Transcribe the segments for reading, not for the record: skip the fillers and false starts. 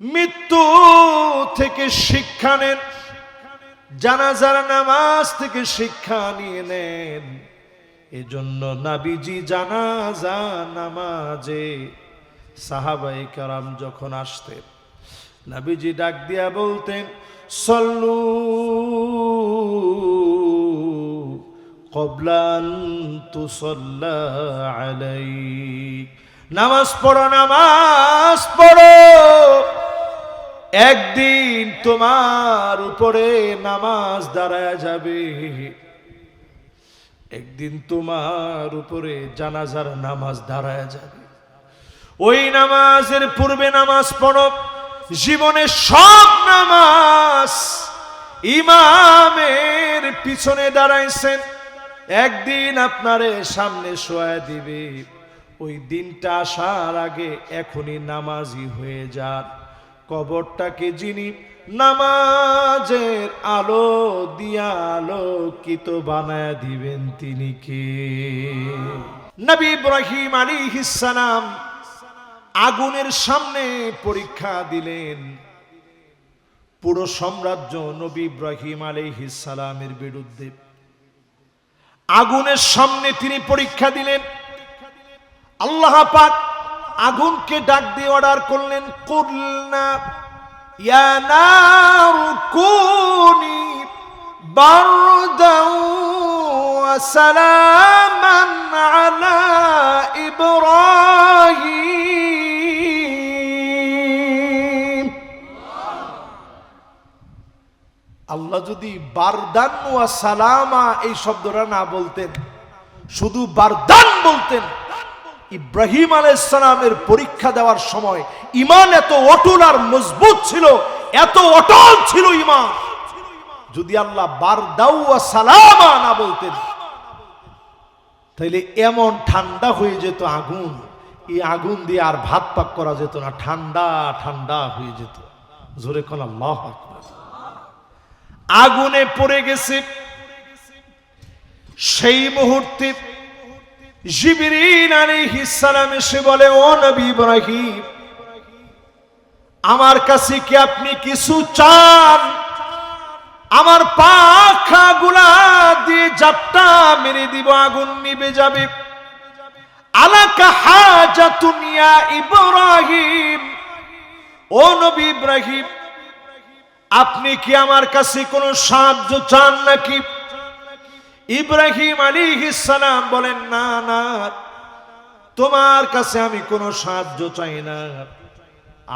মৃত্যু থেকে শিক্ষা নেন, জানাজার নামাজ থেকে শিক্ষা নিয়ে নেন। এজন্য নবীজি জানাজা নামাজে সাহাবায়ে কেরাম যখন আসতেন, নবীজি ডাক দিয়া বলতেন, সল্লু ক্বাবলা আন তুসাল্লা আলাইক, নামাজ পড়ো, নামাজ পড়ো, একদিন তোমার উপরে নামাজ দাঁড়ায় যাবে, একদিন তোমার উপরে জানাজার নামাজ দাঁড়ায় যাবে। ওই নামাজের পূর্বে নামাজ পড়ো। জীবনের সব নামাজ ইমামের পিছনে দাঁড়াইছেন, একদিন আপনারে সামনে শোয়া দিবে। ওই দিনটা আসার আগে এখনই নামাজি হয়ে যান। কবরটাকে যিনি নামাজের আলো দিয়া আলোকিত বানায় দিবেন তিনি কে? নবী ইব্রাহিম আলাইহিস সালাম আগুনের সামনে পরীক্ষা দিলেন। পুরো সাম্রাজ্য নবী ইব্রাহিম আলাইহিস সালামের বিরুদ্ধে। আগুনের সামনে তিনি পরীক্ষা দিলেন। আল্লাহ পাক আগুনকে ডাক দিয়ে অর্ডার করলেন, কুলনা ইয়া নারু কুনি বারদাও ওয়া সালামান আলা ইব্রাহিম। আল্লাহ যদি বারদান ওয়া সালামা এই শব্দটা না বলতেন, শুধু বারদান বলতেন, ইব্রাহিম আলাইহিস সালামের পরীক্ষা দেওয়ার সময় ঈমান এত অটল আর মজবুত ছিল, এত অটল ছিল ঈমান, যদি আল্লাহ বারদাউ ওয়া সালামা না বলতেন তাহলে এমন ঠান্ডা হয়ে যেত আগুন, এই আগুন দিয়ে আর ভাত পাক করা যেত না, ঠান্ডা ঠান্ডা হয়ে যেত। জোরে কোন আল্লাহু আকবার। আগুনে পড়ে গেছে। সেই মুহূর্তে জিবরিল আলাইহিস সালাম এসে বলে, ও নবী ইব্রাহিম, আমার কাছে কি আপনি কিছু চান? আমার পাখাগুলা দিয়ে জাপটা মেরে দিব, আগুন নিভে যাবে। আলাকা হাজাতুন ইয়া ইব্রাহিম, ও নবী ইব্রাহিম, আপনি কি আমার কাছে কোনো সাহায্য চান নাকি? ইব্রাহিম আলাইহিস সালাম বলেন, না না, তোমার কাছে আমি কোনো সাহায্য চাই না।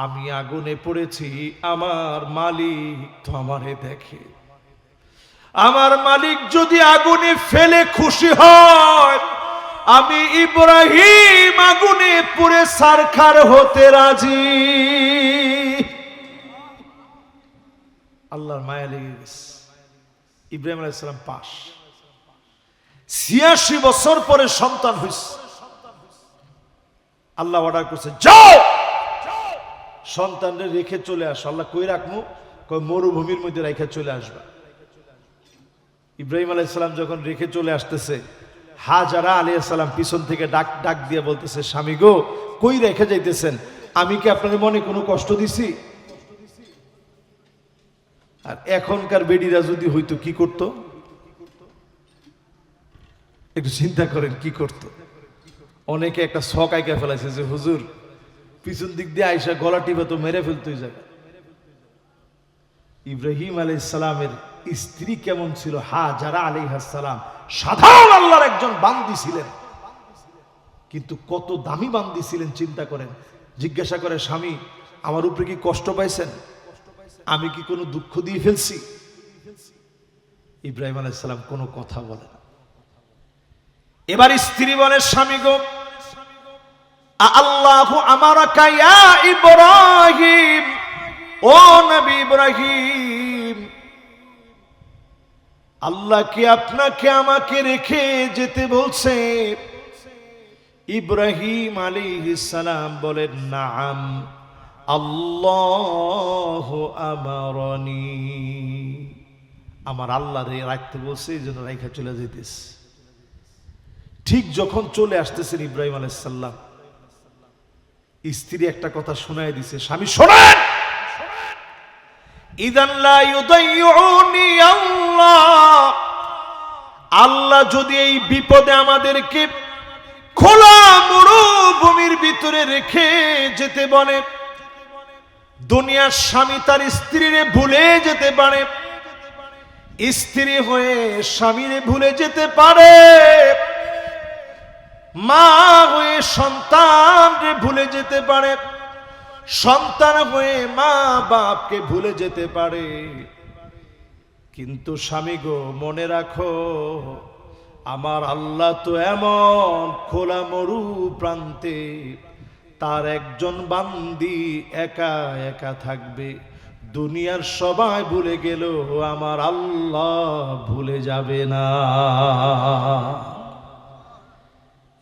আমি আগুনে পড়েছি, আমার মালিক তো আমারে দেখে। আমার মালিক যদি আগুনে ফেলে খুশি হয়, আমি ইব্রাহিম আগুনে পুড়ে সারখার হতে রাজি। আল্লাহর মায়া লেগে গেছে। ইব্রাহিম আলাইহিস সালাম পাশ। ৮৬ বছর পরে সন্তান হইছে। আল্লাহ অর্ডার করছে, যাও সন্তানরে রেখে চলে আসো। আল্লাহ কই রাখমু? কই মরুভূমির মধ্যে রেখে চলে আসবা। ইব্রাহিম আলাইহিস সালাম যখন রেখে চলে আসতেছে, হাজারা আলাইহিস সালাম পিছন থেকে ডাক ডাক দিয়ে বলতেছে, স্বামী গো, কই রেখে যাইতেছেন? আমি কি আপনাদের মনে কোনো কষ্ট দিছি? আর এখনকার বেডিরা যদি হইতো কি করত? একটু চিন্তা করেন কি করত। অনেকে একটা শখ আইকা ফেলাইছে যে হুজুর পিছন দিক দিয়ে আইসা গলা টিপে তো মেরে ফেলতো এই জায়গা। ইব্রাহিম আলাইহিস সালামের স্ত্রী কেমন ছিল? হাজারা আলাইহিস সালাম সাধারণ আল্লাহর একজন বান্দি ছিলেন, কিন্তু কত দামি বান্দি ছিলেন চিন্তা করেন। জিজ্ঞাসা করে, স্বামী আমার উপরে কি কষ্ট পাইছেন? আমি কি কোনো দুঃখ দিয়ে ফেলছি? ইব্রাহিম আলাইহিস সালাম কোনো কথা বলে না। এবার স্ত্রী বলে, স্বামী গো, আল্লাহু আমারাকা ইয়া ইব্রাহিম, ও নবী ইব্রাহিম, আল্লাহ কি আপনাকে আমাকে রেখে যেতে বলছে? ইব্রাহিম আলাইহিস সালাম বলেন, নাআম আল্লাহু আমারানি, আমার আল্লাহ রে রাখতে বলছে, এই জন্য রাইখা চলে যেতেছে। ঠিক যখন চলে আসতেছেন ইব্রাহিম আলাইহিস সালাম, স্ত্রী একটা কথা শোনায় দিছে, স্বামী শোনেন, ইদান লা ইউদাইউনি আল্লাহ, আল্লাহ যদি এই বিপদে আমাদেরকে খোলা মরুভূমির ভিতরে রেখে যেতে বলে, দুনিয়ার স্বামী তার স্ত্রীরে ভুলে যেতে পারে, স্ত্রী হয়ে স্বামীরে ভুলে যেতে পারে, মা হয়ে সন্তানরে ভুলে যেতে পারে, সন্তান হয়ে মা বাপকে ভুলে যেতে পারে। কিন্তু স্বামী গো, মনে রাখো আমার আল্লাহ তো এমন খোলা মরু প্রান্তে তার একজন বান্দি একা একা থাকবে, দুনিয়ার সবাই ভুলে গেল, আমার আল্লাহ ভুলে যাবে না।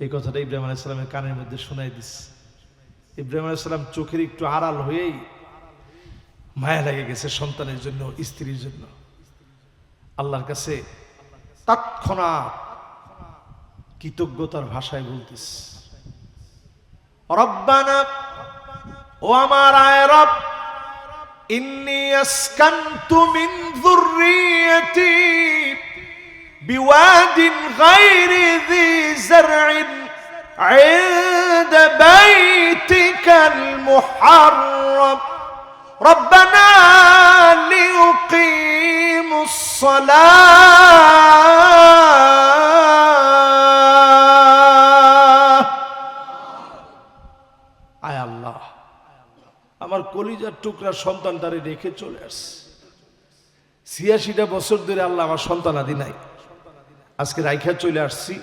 এই কথাটা ইব্রাহিম আলাইহিস সালামের কানের মধ্যে শোনাই দিস। ইব্রাহিম আলাইহিস সালাম চোখের একটু আড়াল হয়েই মায়া লেগে গেছে সন্তানের জন্য, স্ত্রীর জন্য। আল্লাহর কাছে তৎক্ষণাৎ কৃতজ্ঞতার ভাষায় বলতিস, রব্বানা, ও আমার আয় রব, ইন্নী আসকানতু মিন যুররিয়্যাতি বিওয়াদিন গায়রি যী যারইন ইনদা বাইতিকাল মুহাররম রব্বানা লিয়ুকিমুস সালাহ। আয় আল্লাহ, আমার কলিজার টুকরা সন্তানটারে রেখে চলে আসছে, ৮৬টা বছর ধরে আল্লাহ আমার সন্তান আদি নাই, আজকে রাইখা চলে আসছি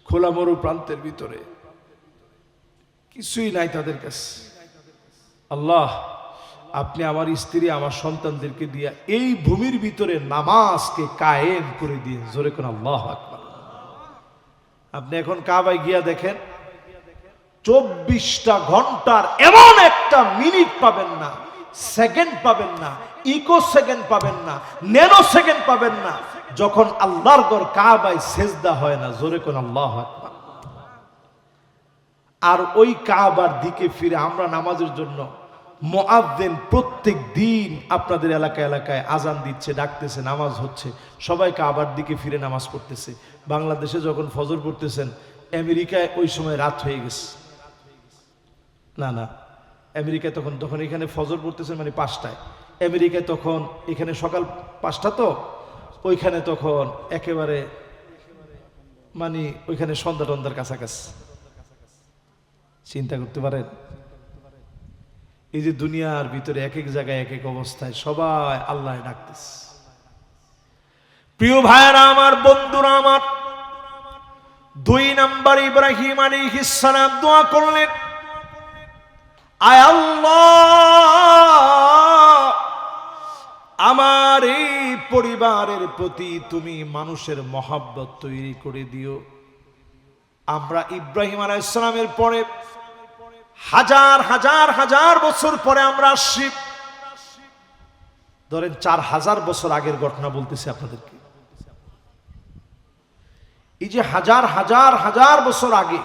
খোলা মরু প্রান্তের ভিতরে, কিছুই নাই তাদের কাছে। আল্লাহ, আপনি আমার স্ত্রী আমার সন্তানদেরকে দিয়া এই ভূমির ভিতরে নামাজকে কায়েম করে দিয়ে, জোরে কোন আল্লাহু আকবার। আপনি এখন কাবায় গিয়া দেখেন, ২৪টা ঘন্টার এমন একটা মিনিট পাবেন না, সেকেন্ড পাবেন না, ইকো সেকেন্ড পাবেন না, ন্যানো সেকেন্ড পাবেন না, যখন আল্লাহর ঘর কাবায় সেজদা হয় না, জোরে কোন আল্লাহু আকবার। আর ওই কাবার দিকে ফিরে আমরা নামাজের জন্য মুয়াজ্জিন প্রত্যেক দিন আপনাদের এলাকায় এলাকায় আজান দিচ্ছে, ডাকতেছে, নামাজ হচ্ছে, সবাই কাবার দিকে ফিরে নামাজ পড়তেছে। বাংলাদেশে যখন ফজর পড়তেছেন, আমেরিকায় ওই সময় রাত হয়ে গেছে। না না, আমেরিকায় তখন এখানে ফজর পড়তেছেন মানে ৫টায়, আমেরিকায় তখন এখানে সকাল ৫টা, তো ওইখানে তখন একেবারে মানে ওইখানে সন্ধ্যা টন্ধার কাছাকাছি। চিন্তা করতে পারেন, এই যে দুনিয়ার ভিতরে এক এক জায়গায় এক এক অবস্থায় সবাই আল্লাহ ডাকতেছে। প্রিয় ভাইরা আমার, বন্ধুরা আমার, ২ নাম্বার ইব্রাহিম আলাইহিস সালাম দোয়া করলেন, আয় আল্লাহ, আমার এই পরিবারের প্রতি তুমি মানুষের মহব্বত তৈরি করে দিও। আমরা ইব্রাহিম আলাইহিস সালামের পরে হাজার হাজার হাজার বছর পরে আমরা আসছি, ধরেন ৪০০০ বছর আগের ঘটনা বলতেছি আপনাদেরকে। এই যে হাজার হাজার হাজার বছর আগে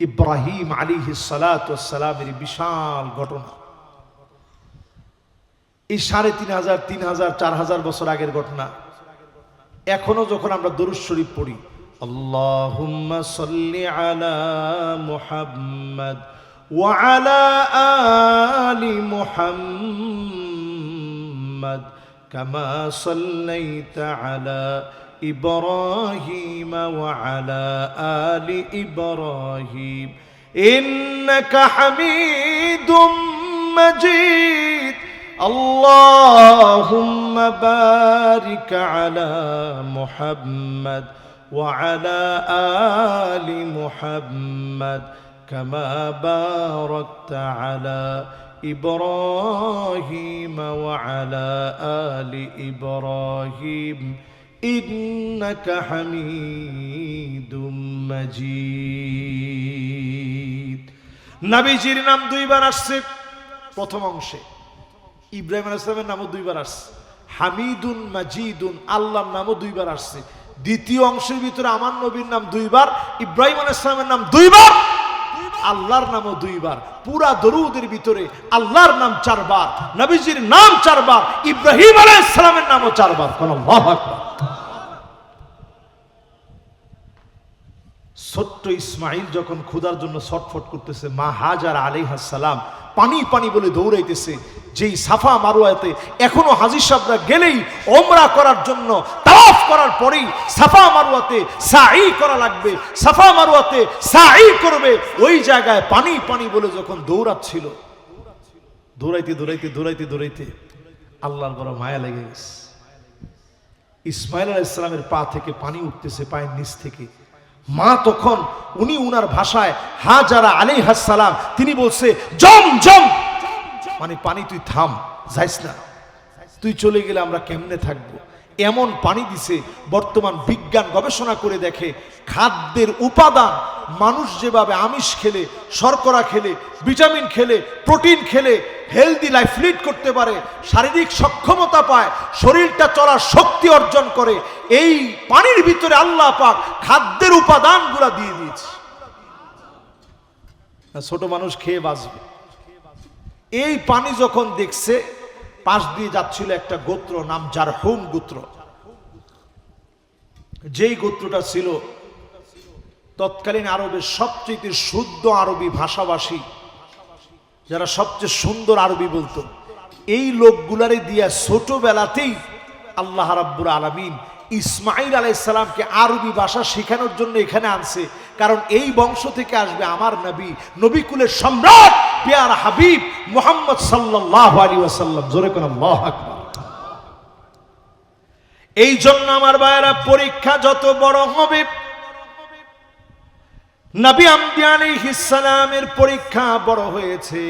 ইব্রাহিম আলাইহিস সালাতু ওয়াস সালামের বিশাল ঘটনা, এই ৩৫০০ ৩০০০ ৪০০০ বছর আগের ঘটনা। এখনো যখন আমরা দরুদ শরীফ পড়ি, আল্লাহুম্মা সাল্লি আলা মুহাম্মাদ ওয়া আলা আলি মুহাম্মাদ কামা সাল্লাইতা আলা ইব্রাহিম ওয়া আলা আলি ইব্রাহিম ইন্নাকা হামিদুম মাজিদ। আল্লাহুম্মা বারিক আলা মুহাম্মাদ وعلى آل محمد كما باركت على إبراهيم وعلى آل إبراهيم إنك حميد مجيد। নবীজির নাম 2 বার আসছে প্রথম অংশে, ইব্রাহিম আলাইহিস সালামের নামও 2 বার আসছে, হামিদুন মাজিদুন আল্লাহর নামও 2 বার আসছে। দ্বিতীয় অংশের ভিতরে আমার নবীর নাম 2 বার, ইব্রাহিম আলাইহিস সালামের নাম 2 বার। আল্লাহর নামও 2 বার, পুরা দরুদের ভিতরে আল্লাহর নাম 4 বার, নবীজির নাম 4 বার, ইব্রাহিম আলাইহিস সালামের নামও 4 বার। আল্লাহু আকবার। ছোট্ট ইসমাইল যখন ক্ষুধার জন্য ছটফট করতেছে, মা হাজার আলাইহিস সালাম পানি পানি বলে দৌড়াইতেছে। যেই সাফা মারওয়াতে এখনো হাজী সাহেবরা গেলেই ওমরা করার জন্য তাওয়াফ করার পরেই সাফা মারওয়াতে সাঈ করা লাগবে, সাফা মারওয়াতে সাঈ করবে, ওই জায়গায় পানি পানি বলে যখন দৌড়াচ্ছিল, দৌড়াইতে দৌড়াইতে দৌড়াইতে দৌড়াইতে আল্লাহর বড় মায়া লেগে গেছে। ইসমাইল আলাইহিস সালামের পা থেকে পানি উঠতেছে, পায়ের নিচ থেকে। মা তখন উনার ভাষায় হাজারা আলাইহিস সালাম, তিনি বলছে জম জম, মানে পানি তুই থাম, যাইস না, তুই চলে গেলে আমরা কেমনে থাকবো। এমন পানি দিছে, বর্তমান বিজ্ঞান গবেষণা করে দেখে খাদ্যের উপাদান মানুষ যেভাবে আমিষ খেলে, শর্করা খেলে, ভিটামিন খেলে, প্রোটিন খেলে হেলদি লাইফ লিড করতে পারে, শারীরিক সক্ষমতা পায়, শরীরটা চলার শক্তি অর্জন করে, এই পানির ভিতরে আল্লাহ পাক খাদ্যের উপাদানগুলো দিয়ে দিয়েছে। ছোট মানুষ খেয়ে বাঁচবে। এই পানি যখন দেখছে, পাশ দিয়ে যাচ্ছিল একটা গোত্র, নাম জারহুম গোত্র। যেই গোত্রটা ছিল তৎকালীন আরবের সবচেয়ে শুদ্ধ আরবি ভাষাভাষী, যারা সবচেয়ে সুন্দর আরবি বলতো, এই লোকগুলারে দিয়া ছোটবেলাতেই আল্লাহ রাব্বুল আলামিন ইসমাইল আলাইহিস সালামকে আরবি ভাষা শেখানোর জন্য এখানে আনছে। কারণ এই বংশ থেকে আসবে আমার নবী, নবীকুলের সম্রাট, পেয়ারা হাবিব মুহাম্মদ সাল্লাল্লাহু আলাইহি ওয়াসাল্লাম। জোরে কোন আল্লাহু আকবার। এই জন্য আমার ভাইয়েরা, পরীক্ষা যত বড় হবে, নবী আম্বিয়া আলাইহিস সালামের পরীক্ষা বড় হয়েছে,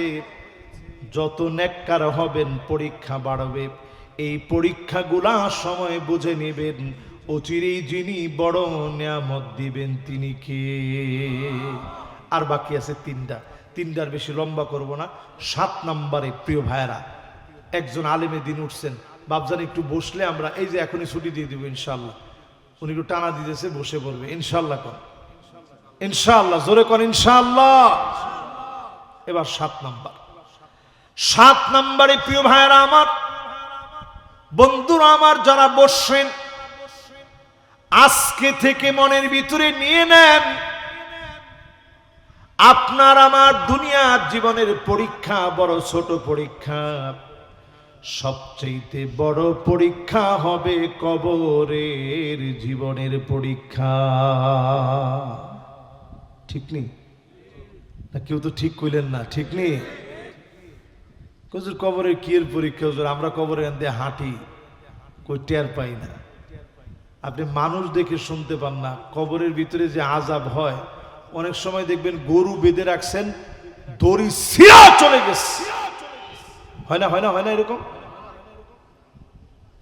যত নেককার হবেন পরীক্ষা বাড়বে। এই পরীক্ষাগুলা সময় বুঝে নেবেন, অচিরেই যিনি বড় নিয়ামত দিবেন তিনি কে। আর বাকি আছে 3টার বেশি লম্বা করব না। 7 নম্বরে প্রিয় ভাইয়েরা, একজন আলেমে দিন উঠছেন, বাপজান একটু বসলে আমরা, এই যে এখনই ছুটি দিয়ে দিব ইনশাআল্লাহ, উনি একটু টানা দিতেছে, বসে পড়বে ইনশাআল্লাহ। কোন ইনশাআল্লাহ, জোরে কোন ইনশাআল্লাহ। এবার 7 নম্বরে প্রিয় ভাইয়েরা আমার, বন্ধুরা আমার, যারা বসছেন, আজকে থেকে মনের ভিতরে নিয়ে নেন, আপনার আমার দুনিয়ার জীবনের পরীক্ষা বড় ছোট পরীক্ষা, সবচেয়ে বড় পরীক্ষা হবে কবরের জীবনের পরীক্ষা। ঠিক নেই না? কেউ তো ঠিক কইলেন না, ঠিক নেই? হুজুর কবরের কি এর পরীক্ষা? হুজুর আমরা কবরের এনে হাঁটি, কই টের পাই না। আপনি মানুষ দেখে শুনতে পান না, কবরের ভিতরে যে আযাব হয়, অনেক সময় দেখবেন গরু বেঁধে রাখছেন, দড়ি ছিঁড়া চলে গেছে, হয় না? হয় না? হয় না? এরকম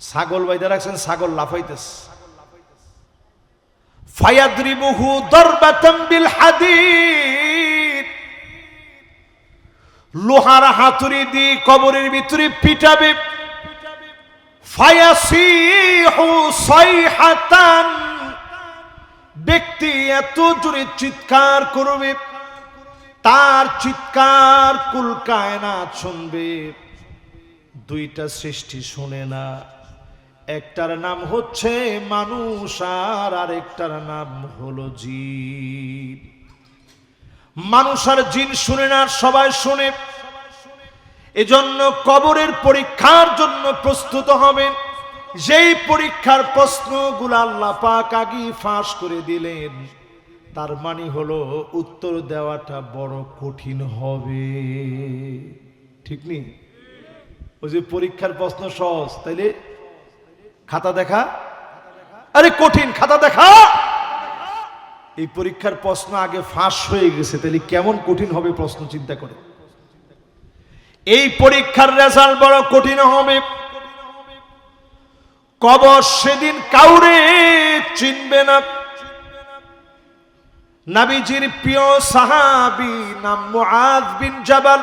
ছাগল বাইধা রাখছেন, ছাগল লাফাইতেছে। ফায়াদরিবুহু দারবাতাম বিল হাদিদ, লোহার হাতুড়ি দিয়ে কবরের ভিতরে পিটাবে। ফায়াসিহু সাইহাতান, ব্যক্তি এত জোরে চিৎকার করবে, তার চিৎকার কুল কায়নাত শুনবে। 2টা সৃষ্টি শুনে না, একটার নাম হচ্ছে মানুষ আর আরেকটার নাম হলো জিন। মানুষ আর জিন শুনে না, সবাই শুনে। এজন্য কবরের পরীক্ষার জন্য প্রস্তুত হবেন। যেই পরীক্ষার প্রশ্নগুলো আল্লাহ পাক আগেই ফাঁস করে দিলেন, তার মানে হলো উত্তর দেওয়াটা বড় কঠিন হবে। ঠিক নেই? ওই যে পরীক্ষার প্রশ্ন সহজ, তাইলে খাতা দেখা, আরে কঠিন খাতা দেখা। এই পরীক্ষার প্রশ্ন আগে ফাঁস হয়ে গেছে, তাহলে কেমন কঠিন হবে প্রশ্ন চিন্তা করে। এই পরীক্ষার রেজাল্ট বড় কঠিন হবে। কবর সেদিন কাউরে চিনবে না। নবীজির প্রিয় সাহাবী নাম মুআয বিন জাবাল,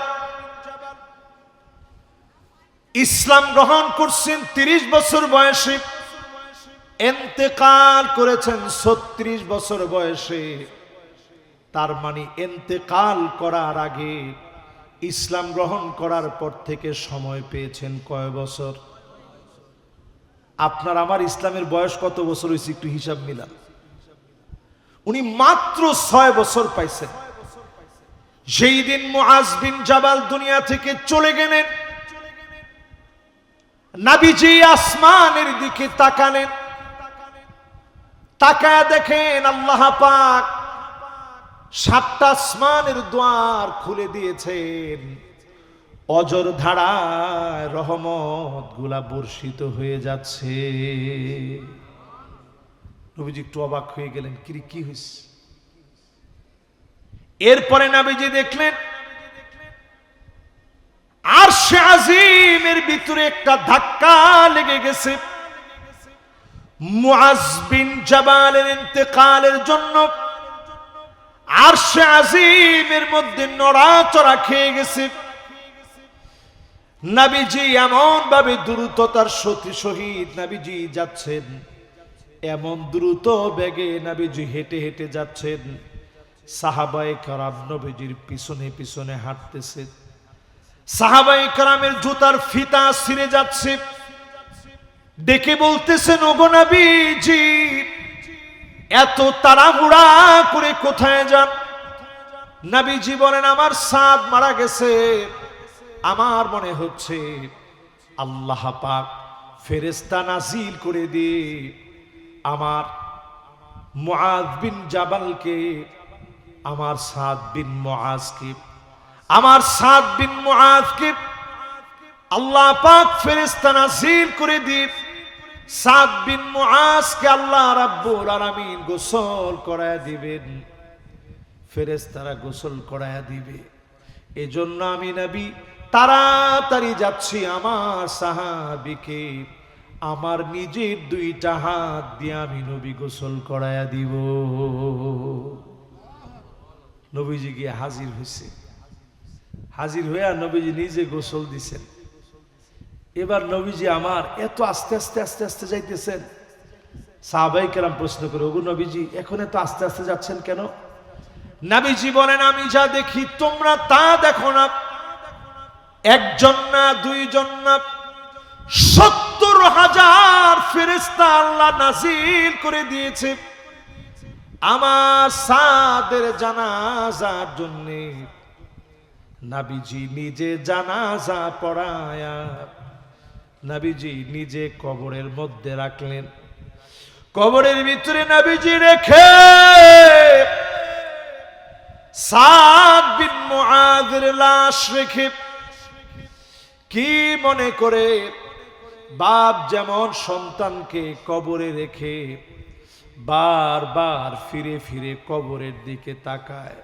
ইসলাম গ্রহণ করছেন 30 বছর বয়সে, ইন্তেকাল করেছেন 36 বছর বয়সে। তার মানে ইন্তেকাল করার আগে ইসলাম গ্রহণ করার পর থেকে সময় পেয়েছেন কয় বছর? আপনার আমার ইসলামের বয়স কত বছর হয়েছে একটু হিসাব মিলান। উনি মাত্র 6 বছর পাইছেন। যেই দিন মুআজ বিন জাবাল দুনিয়া থেকে চলে গেলেন, নবীজি আসমানের দিকে তাকালেন, তাকায় দেখেন আল্লাহ পাক 7টা আসমানের দ্বার খুলে দিয়েছেন। অজর ধারায় রহমত গুলা বর্ষিত হয়ে যাচ্ছে। নবীজি একটু অবাক হয়ে গেলেন, কি হয়েছে? এরপরে নবীজি দেখলেন আরশে আজিমের ভিতরে একটা ধাক্কা লেগে গেছে। মুআজ বিন জাবালের ইন্তেকালের জন্য আরশে আজিমের মধ্যে নড়াচড়া খেয়ে গেছে। নবীজি এমন ভাবে দ্রুততার সহিত নবীজি যাচ্ছেন, এমন দ্রুত বেগে নবীজি হেঁটে হেঁটে যাচ্ছেন। সাহাবায়ে কেরাম নবীজির পিছনে পিছনে হাঁটতেছে। সাহাবায়ে কেরামের জুতার ফিতা ছিঁড়ে যাচ্ছে। ডেকে বলতেছেন, ওগো নবীজি, এত তাড়াহুড়া করে কোথায় যান? নবীজি বলেন, আমার সাদ মারা গেছে। আমার মনে হচ্ছে আল্লাহ পাক ফেরেশতা নাজিল করে দিয়ে আমার মুআজ বিন জাবালকে, আমার সাদ বিন মুআজকে আল্লাহ পাক ফেরেশতা নাজিল করে দিয়ে সাদ বিন মুআজকে আল্লাহ রাব্বুল আলামিন গোসল করায়া দিবেন, ফেরেশতারা গোসল করায়া দিবে। এজন্য আমি নবী তাড়াতাড়ি যাচ্ছি আমার সাহাবীকে আমার নিজের 2টা হাত দিয়ে আমি নবী গোসল করায়া দিব। নবীজি গিয়ে হাজির হয়েছে। হাজির হয়ে নবীজি নিজে গোসল দিছেন। এবার নবীজি আমার এত আস্তে আস্তে আস্তে আস্তে যাইতেছেন। সাহাবায়ে কেরাম প্রশ্ন করে, ওগো নবীজি, এখন এত আস্তে আস্তে যাচ্ছেন কেন? নবীজি বলেন, আমি যা দেখি তোমরা তা দেখো না। একজন না, 2 জন না, 70,000 ফেরেশতা আল্লাহ নাজিল করে দিয়েছে আমার সাদের জানাজার জন্য। নবীজি নিজে জানাজা পড়ায়া নবীজি নিজে কবরের মধ্যে রাখলেন। কবরের ভিতরে নবীজি রেখে সাদ বিন মুআজের লাশ রেখে কি মনে করে, বাপ যেমন সন্তানকে কবরে রেখে বারবার ফিরে ফিরে কবরের দিকে তাকায়,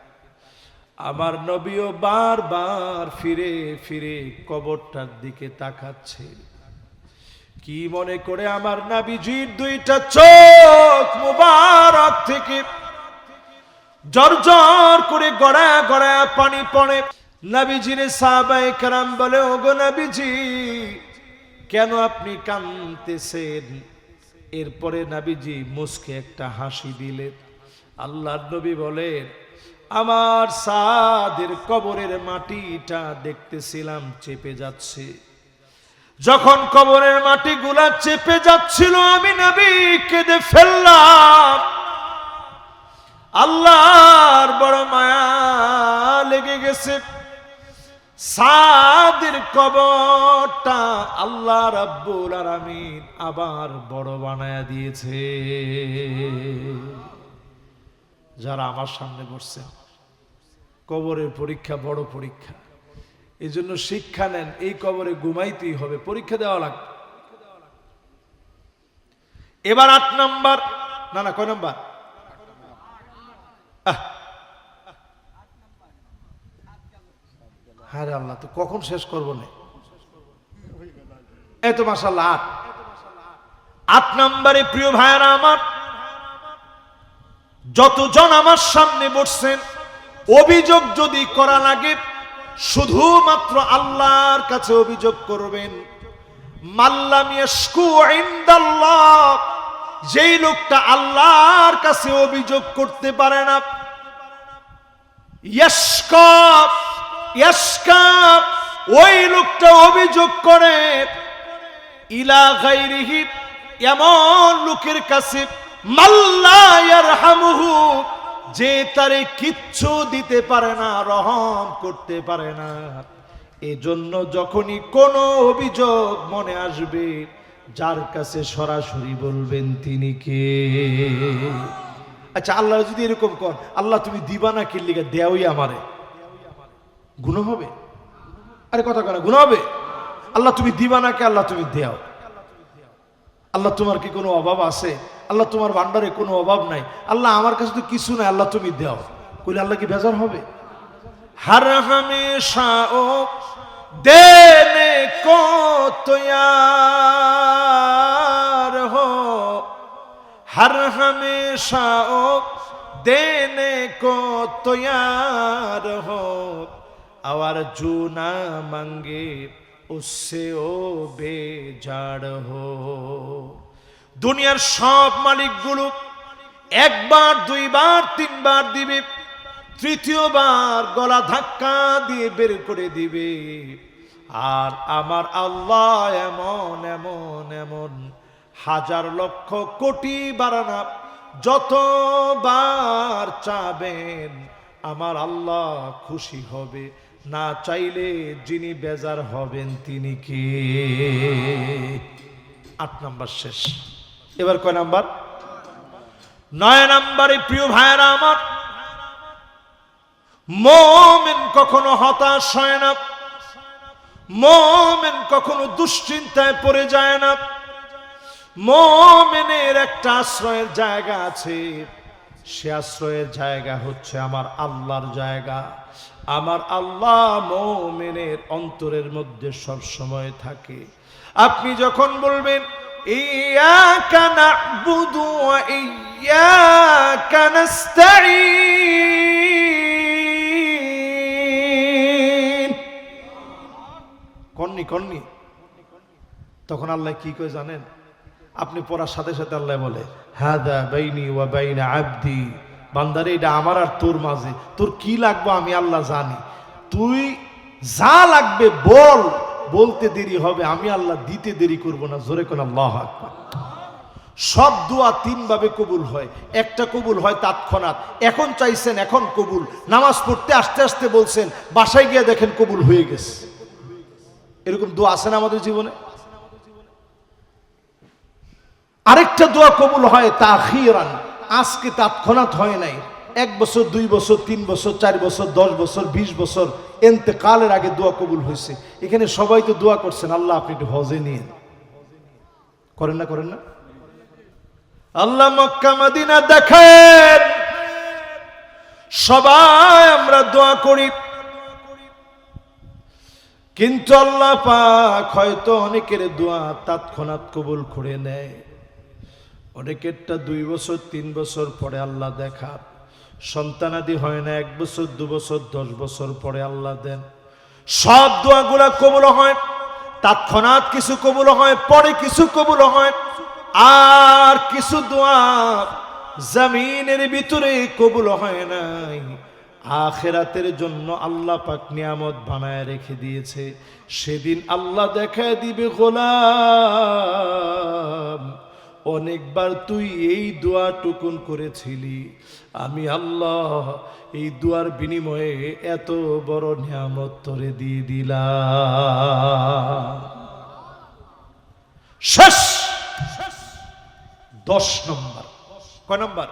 আমার নবীও বারবার ফিরে ফিরে কবরটার দিকে তাকাচ্ছে। কি মনে করে আমার নবীজির 2টা চোখ মুবারক থেকে জর্জর করে গড়ায় গড়ায় পানি পড়ে। নবীজির সাহাবায়ে কেরাম বলে, ওগো নবীজি, কেন আপনি কাঁদতেছেন? এরপরে নবীজি মুস্কে একটা হাসি দিলেন। আল্লাহর নবী বলেন, আমার সাদের কবরের মাটিটা দেখতেছিলাম চেপে যাচ্ছে। যখন কবরের মাটিগুলা চেপে যাচ্ছিল, আমি নবী কেঁদে ফেললাম। আল্লাহর বড় মায়া লেগে গেছে। সাদের কবরটা আল্লাহ রাব্বুল আলামিন আবার বড় বানায়া দিয়েছে। যারা আমার সামনে বসছেন, কবরের পরীক্ষা বড় পরীক্ষা। এই জন্য শিক্ষা নেন, এই কবরে ঘুমাইতেই হবে, পরীক্ষা দেওয়া লাগবে। এবার 8 নাম্বার, না কয় নাম্বার? আরে আল্লাহ, তো কখন শেষ করবো না? এত মাশাআল্লাহ 8 নম্বরে প্রিয় ভাইরা আমার, যতজন আমার সামনে বসছেন, অভিযোগ যদি করা লাগে শুধুমাত্র আল্লাহর কাছে অভিযোগ করবেন। মাল্লাম ইয়াশকু ইনদাল্লাহ, যেই লোকটা আল্লাহর কাছে অভিযোগ করতে পারে না, ইয়াশকাব ইয়াশকাব ওই লোকটা অভিযোগ করে ইলা গায়রিহি এমন লোকের কাছে মাল্লা ইয়ারহামুহু যে তারে কিচ্ছু দিতে পারে না, রহম করতে পারে না। এজন্য যখনই কোনো অভিযোগ মনে আসবে যার কাছে সরাসরি বলবেন তিনি কে। আচ্ছা আল্লাহ যদি এরকম কর, আল্লাহ তুমি দিবা না কি লিগা দেওই আমারে, গুনাহ হবে? আরে কথা কেন গুনাহ হবে? আল্লাহ তুমি দিবা না কে, আল্লাহ তুমি দেও। আল্লাহ তোমার কি কোনো অভাব আছে? আল্লাহ তোমার ভান্ডারে কোনো অভাব নাই। আল্লাহ আমার কাছে তো কিছু নাই, আল্লাহ তুমি দেও। কইলে আল্লাহ কি বেজার হবে? हर हमेशा ओ देने को तैयार हो, हर हमेशा ओ देने को तैयार हो, और जो ना मांगे उससे ओ बेजार हो। দুনিয়ার সব মালিকগুলো একবার দুইবার তিনবার দিবে, তৃতীয়বার গলা ধাক্কা দিয়ে বের করে দিবে। আর আমার আল্লাহ এমন এমন এমন হাজার লক্ষ কোটি বারানা যতবার চাবেন আমার আল্লাহ খুশি হবে, না চাইলে যিনি বেজার হবেন তিনি কে? 8 নাম্বার শেষ। এবার কয় নাম্বার? 9 নাম্বারে প্রিয় ভাইরা আমার, মুমিন কখনো হতাশ হয় না, মুমিন কখনো দুশ্চিন্তায় পড়ে যায় না। মুমিনের একটা আশ্রয়ের জায়গা আছে, সে আশ্রয়ের জায়গা হচ্ছে আমার আল্লাহর জায়গা। আমার আল্লাহ মুমিনের অন্তরের মধ্যে সব সময় থাকে। আপনি যখন বলবেন ইয়াকা না'বুদু ওয়া ইয়াকা নাস্তাঈন, কন্নি তখন আল্লাহ কি কয় জানেন? আপনি পড়ার সাথে সাথে আল্লাহ বলে হাদা বাইনি ওয়া বাইনা আবদি, বান্দারে এটা আমার আর তোর মাঝে, তোর কি লাগবে আমি আল্লাহ জানি, তুই যা লাগবে বল, বলতে দেরি হবে, আমি আল্লাহ দিতে দেরি করব না। জোরে কোন আল্লাহু আকবার। সব দোয়া 3 ভাবে কবুল হয়। একটা কবুল হয় তৎক্ষণাৎ, এখন চাইছেন এখন কবুল, নামাজ পড়তে আস্তে আস্তে বলছেন, বাসায় গিয়ে দেখেন কবুল হয়ে গেছে। এরকম দোয়া আছে না আমাদের জীবনে? আরেকটা দোয়া কবুল হয় তাখিরান, আজকে তৎক্ষণাৎ হয় নাই, 1 বছর 2 বছর 3 বছর 4 বছর 10 বছর 20 বছর ইন্তেকালের আগে দোয়া কবুল হয়েছে। এখানে সবাই তো দোয়া করছেন আল্লাহ আপনি একটু হজে নিয়েন, করেন না? আল্লাহ মক্কা মদিনা দেখেন, সবাই আমরা দোয়া করি, কিন্তু আল্লাহ পাক হয়তো অনেকের দোয়া তৎক্ষণাৎ কবুল করে নেয়, অনেকেরটা 2 বছর 3 বছর পরে আল্লাহ দেখা। সন্তানাদি হয় না 1 বছর 2 বছর 10 বছর পরে আল্লাহ দেন। সব দোয়াগুলা কবুল হয়, তৎক্ষণাৎ কিছু কবুল হয়, পরে কিছু কবুল হয়, আর কিছু দোয়া জমিনের ভিতরে কবুল হয় নাই, আখিরাতের জন্য আল্লাহ পাক নিয়ামত বানায় রেখে দিয়েছে। সেদিন আল্লাহ দেখায় দিবে গোলাম অনেকবার তুই এই দোয়া টুকুন করেছিলি, আমি আল্লাহ এই দোয়ার বিনিময়ে এত বড় নিয়ামত তোরে দিয়ে দিলাম। শেষ 10 নম্বর। কয় নম্বর?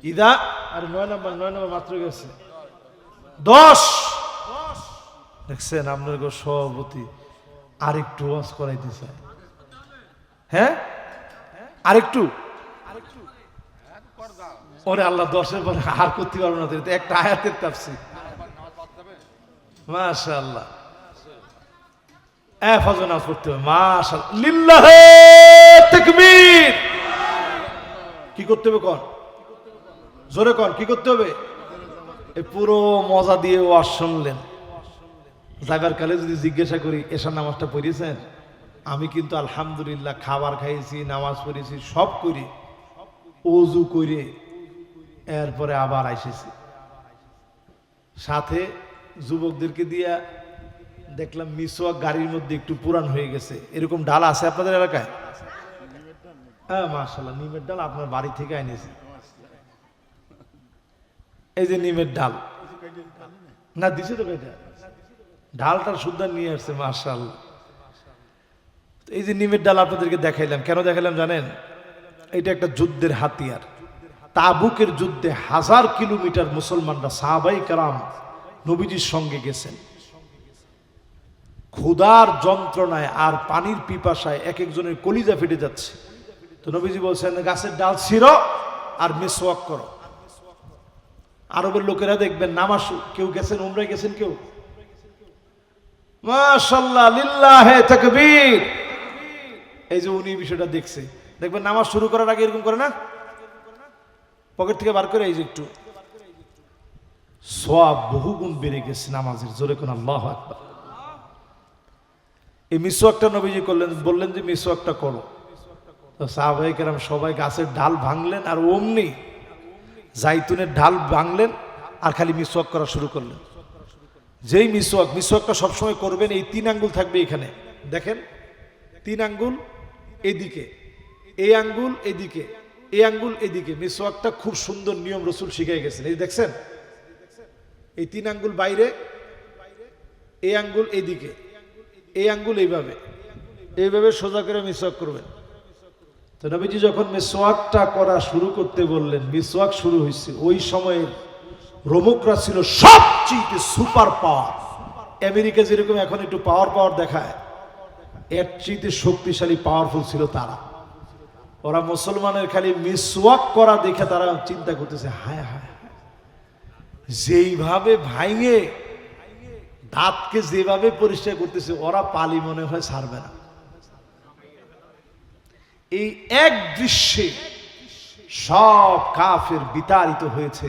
ইদা আর 9 নম্বর মাত্র গেছে 10। দেখছেন আপনার সভাপতি আরেকটু ওয়াজ করাইতে চায়। হ্যাঁ আরেকটু, ওরে আল্লাহ 10-এর পরে আর করতে পারবো না, একটা আয়াতের তাফসীর। মাশাআল্লাহ, ফজর নামাজ পড়তে হবে। মাশাআল্লাহ, লিল্লাহি তাকবীর। কি করতে হবে কর, জোরে কর, কি করতে হবে? এই পুরো মজা দিয়ে ওয়াজ শুনলেন, যাইবার কালে যদি জিজ্ঞাসা করি এশার নামাজটা পড়িয়েছেন? আমি কিন্তু আলহামদুলিল্লাহ খাবার খাইছি, নামাজ পড়েছি, সব করি, ওযু করে এরপরে আবার আইসেছি। সাথে যুবকদেরকে দিয়া দেখলাম মিসওয়াক গাড়ির মধ্যে একটু পুরান হয়ে গেছে, এরকম ডাল আছে আপনাদের এলাকায়? হ্যাঁ মাশাআল্লাহ, নিমের ডাল আপনার বাড়ি থেকে আনিয়েছে। এই যে নিমের ডাল না দিছে তো ভাইটা, ডালটা সুন্দর নিয়ে আসছে মাশাআল্লাহ। এই যে নিমের ডাল আপনাদেরকে দেখাইলাম, কেন দেখাইলাম জানেন? এটা একটা যুদ্ধের হাতিয়ার। তাবুকের যুদ্ধে 1000 কিলোমিটার মুসলমানরা সাহাবাই কেরাম নবীজির সঙ্গে গেছেন। ক্ষুধার যন্ত্রণায় আর পানির পিপাসায় এক একজনের কলিজা ফেটে যাচ্ছে। তো নবীজি বলছেন গাছের ডাল ছিঁড়ো আর মিসওয়াক করো। আরবের লোকেরা দেখবেন নামাজ, কেউ গেছেন উমরায় গেছেন, কেউ মাশাআল্লাহ লিল্লাহে তাকবীর, এই যে উনি বিষয়টা দেখছে, দেখবেন নামাজ শুরু করার আগে এরকম করে না, পকেট থেকে বার করে এই যে একটু, সওয়াব বহুগুণ বেড়ে গেছে নামাজের। জোরে কোন আল্লাহু আকবার। এই মিসওয়াকটা নবীজি করলেন, বললেন যে মিসওয়াকটা করো। তো সাহাবায়ে কেরাম সবাই গাছের ডাল ভাঙলেন আর অমনি জাইতুনের ঢাল ভাঙলেন আর খালি মিসওয়াক করা শুরু করলেন। যেই মিসওয়াকটা সবসময় করবেন, এই 3 আঙ্গুল থাকবে এখানে, দেখেন 3 আঙ্গুল এদিকে, এই আঙ্গুল এদিকে, এই আঙ্গুল এদিকে। মিসওয়াকটা খুব সুন্দর নিয়ম রসুল শিখিয়ে গেছেন। এই দেখছেন, এই 3 আঙ্গুল বাইরে, এই আঙ্গুল এদিকে, এই আঙ্গুল এইভাবে এইভাবে সোজা করে মিসওয়াক করবেন। তো নবীজি যখন মিসওয়াকটা করা শুরু করতে বললেন, মিসওয়াক শুরু হয়েছে, ওই সময়ের রোমকরা ছিল সবচেয়ে সুপার পাওয়ার। আমেরিকা যেরকম এখন একটু পাওয়ার দেখায়, এর চেয়ে শক্তিশালী পাওয়ারফুল ছিল তারা। ওরা মুসলমানের খালি মিসওয়াক করা দেখে তারা চিন্তা করতেছে, হায় হায়, যেইভাবে ভাঙে দাঁতকে যেভাবে পরিষ্কার করতেছে, ওরা পালি মনে হয় ছাড়বে না। এই এক দৃশ্যে সব কাফের বিতাড়িত হয়েছে,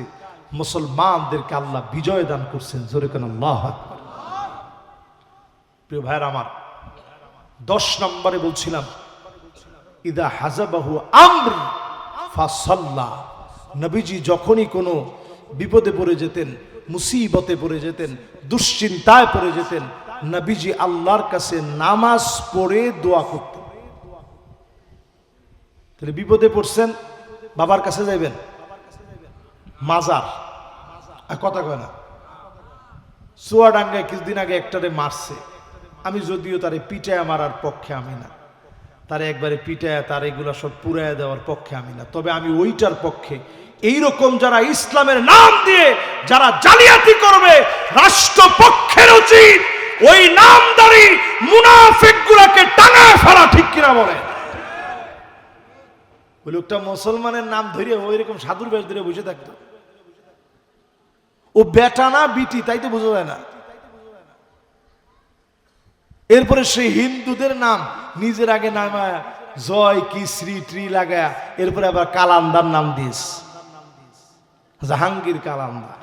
মুসলমানদেরকে আল্লাহ বিজয় দান করছেন। জোরে কোন আল্লাহু আকবার। প্রিয় ভাইরা আমার, 10 নম্বরে বলছিলাম ইদা হাজাবাহু আমর ফাসাল্লা। নবীজি যখনই কোনো বিপদে পড়ে যেতেন, মুসিবতে পড়ে যেতেন, দুশ্চিন্তায় পড়ে যেতেন, নবীজি আল্লাহর কাছে নামাজ পড়ে দোয়া করতেন। তাহলে বিপদে পড়ছেন, বাবার কাছে যাইবেন, মাজার কথা কয় না, চুয়াডাঙ্গায় কিছুদিন আগে একটারে মারছে, আমি যদিও তারে পিটায় মারার পক্ষে আমি না, তারে একবারে পিটায় তার এগুলা সব পুরাইয়া দেওয়ার পক্ষে আমি না, তবে আমি ওইটার পক্ষে। এইরকম যারা ইসলামের নাম দিয়ে যারা জালিয়াতি করবে, রাষ্ট্রপক্ষের উচিত ওই নামদারি মুনাফিক গুলাকে টাঙায় ফেলা, ঠিক কিনা বলে? ওই লোকটা মুসলমানের নাম ধরে ওই রকম সাধুর বেশ ধরে বসে থাকতো। ও বেটা না বিটি তাই তো বোঝা যায় না। এরপরে সে হিন্দুদের নাম নিজের আগে নামায় জয় কি শ্রী ট্রি লাগায়, এরপরে আবার কালান্দার নাম দিস, জাহাঙ্গীর কালান্দার।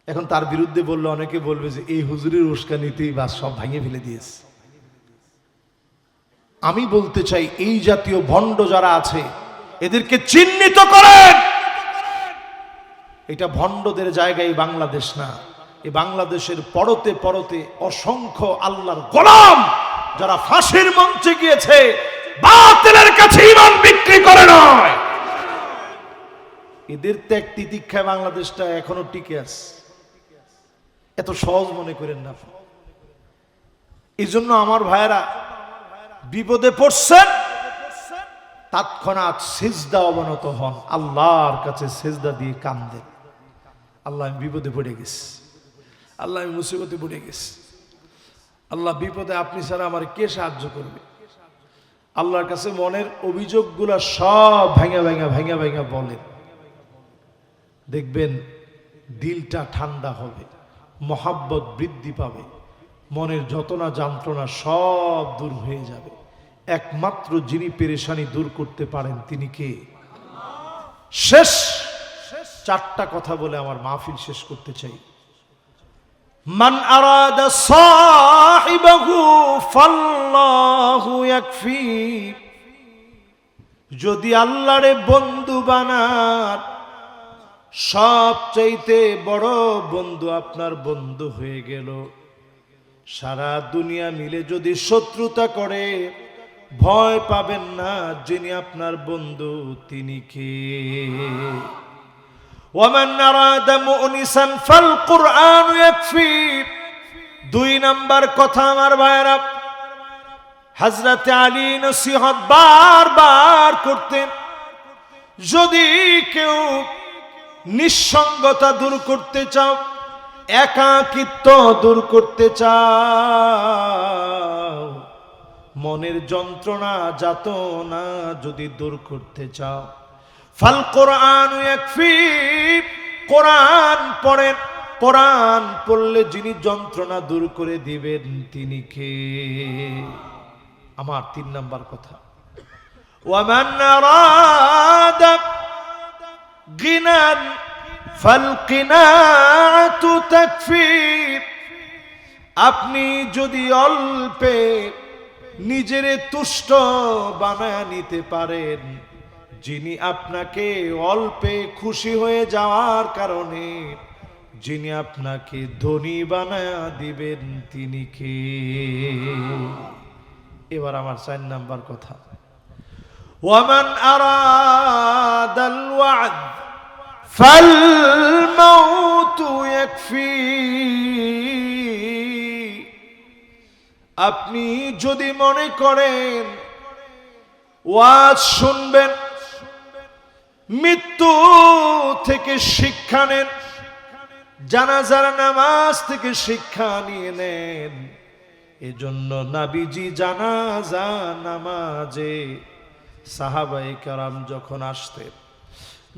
এখন তার বিরুদ্ধে বললে অনেকে বলবে যে এই হুজুরের উস্কানিতেই বা সব ভাঙে ফেলে দিয়েছে। আমি বলতে চাই, এই জাতীয় ভণ্ড যারা আছে এদেরকে চিহ্নিত করেন। এটা ভণ্ডদের জায়গায় বাংলাদেশ না। এই বাংলাদেশের পরতে পরতে অসংখ্য আল্লাহর গোলাম যারা ফাঁসির মঞ্চে গিয়েছে, বাতিলের কাছে ঈমান বিক্রি করে নয়। এদের ত্যাগ তিতিক্ষায় বাংলাদেশটা এখনো টিকে আছে। এত সহজ মনে করেন না। এই জন্য আমার ভাইয়েরা বিপদে পড়ছেন, তৎক্ষণাৎ সিজদা অবনত হন, আল্লাহর কাছে সিজদা দিয়ে কাঁদেন, আল্লাহ আমি বিপদে পড়ে গেছি, আল্লাহ আমি মুসিবতে পড়ে গেছি, আল্লাহ বিপদে আপনি ছাড়া আমার কে সাহায্য করবে? আল্লাহর কাছে মনের অভিযোগগুলা সব ভেঙে ভেঙে ভেঙে ভেঙে বলেন। দেখবেন দিলটা ঠান্ডা হবে, মহাব্বত বৃদ্ধি পাবে, মনের যত না যন্ত্রণা সব দূর হয়ে যাবে। একমাত্র যিনি পেরেশানি দূর করতে পারেন তিনি কে? শেষ 4টা কথা বলে আমার মাহফিল শেষ করতে চাই। মান আরাদা সাহিবাহু ফাল্লাহু ইয়াকফি। যদি আল্লাহরে বন্ধু বানার সবচাইতে বড় বন্ধু আপনার বন্ধু হয়ে গেল। সারা দুনিয়া মিলে যদি শত্রুতা করে, ভয় পাবেন না, যিনি আপনার বন্ধু তিনি কে? ওয়ামান আরাদা মুনিসান ফাল কুরআন ইয়াকফি। 2 নাম্বার কথা আমার ভাইরা, হযরত আলী নসিহত বারবার করতেন, যদি কেউ নিঃসঙ্গতা দূর করতে চাও, একাকিত্ব দূর করতে চাও, মনের যন্ত্রণা যাতনা যদি দূর করতে চাও, ফাল কোরআন ইয়াকফি, কোরআন পড়েন। কোরআন পড়লে যিনি যন্ত্রণা দূর করে দিবেন তিনি কে? আমার 3 নাম্বার কথা, ওয়ামান আরাদা গিনান ফাল কিনাতু তাকফি। আপনি যদি অল্পে নিজেরে তুষ্ট বানায় নিতে পারেন, যিনি আপনাকে অল্পে খুশি হয়ে যাওয়ার কারণে যিনি আপনাকে ধনী বানায়া দিবেন তিনি কে? এবার আমার 4 নাম্বার কথা, ওয়ামান আরাদাল ওয়া'দ ফাল মাউতু ইয়াকফি। আপনি যদি মনে করেন ওয়াজ শুনবেন, মৃত্যু থেকে শিক্ষা নেন, জানাজার নামাজ থেকে শিক্ষা নিয়ে নেন। এজন্য নবীজি জানাজা নামাজে সাহাবায়ে কেরাম যখন আসতেন,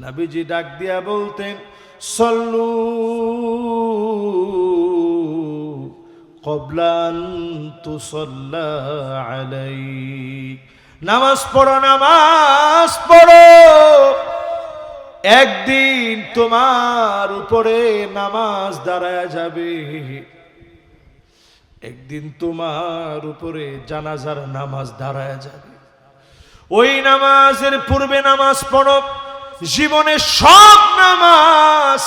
নবীজি ডাক দিয়া বলতেন, সল্লু ক্বাবলা আন তুসাল্লা আলাইক। নামাজ পড়ো, নামাজ পড়ো, একদিন তোমার উপরে নামাজ দাঁড়ায় যাবে, একদিন তোমার উপরে জানাজার নামাজ দাঁড়ায় যাবে। ওই নামাজের পূর্বে নামাজ পড়ো। জীবনের সব নামাজ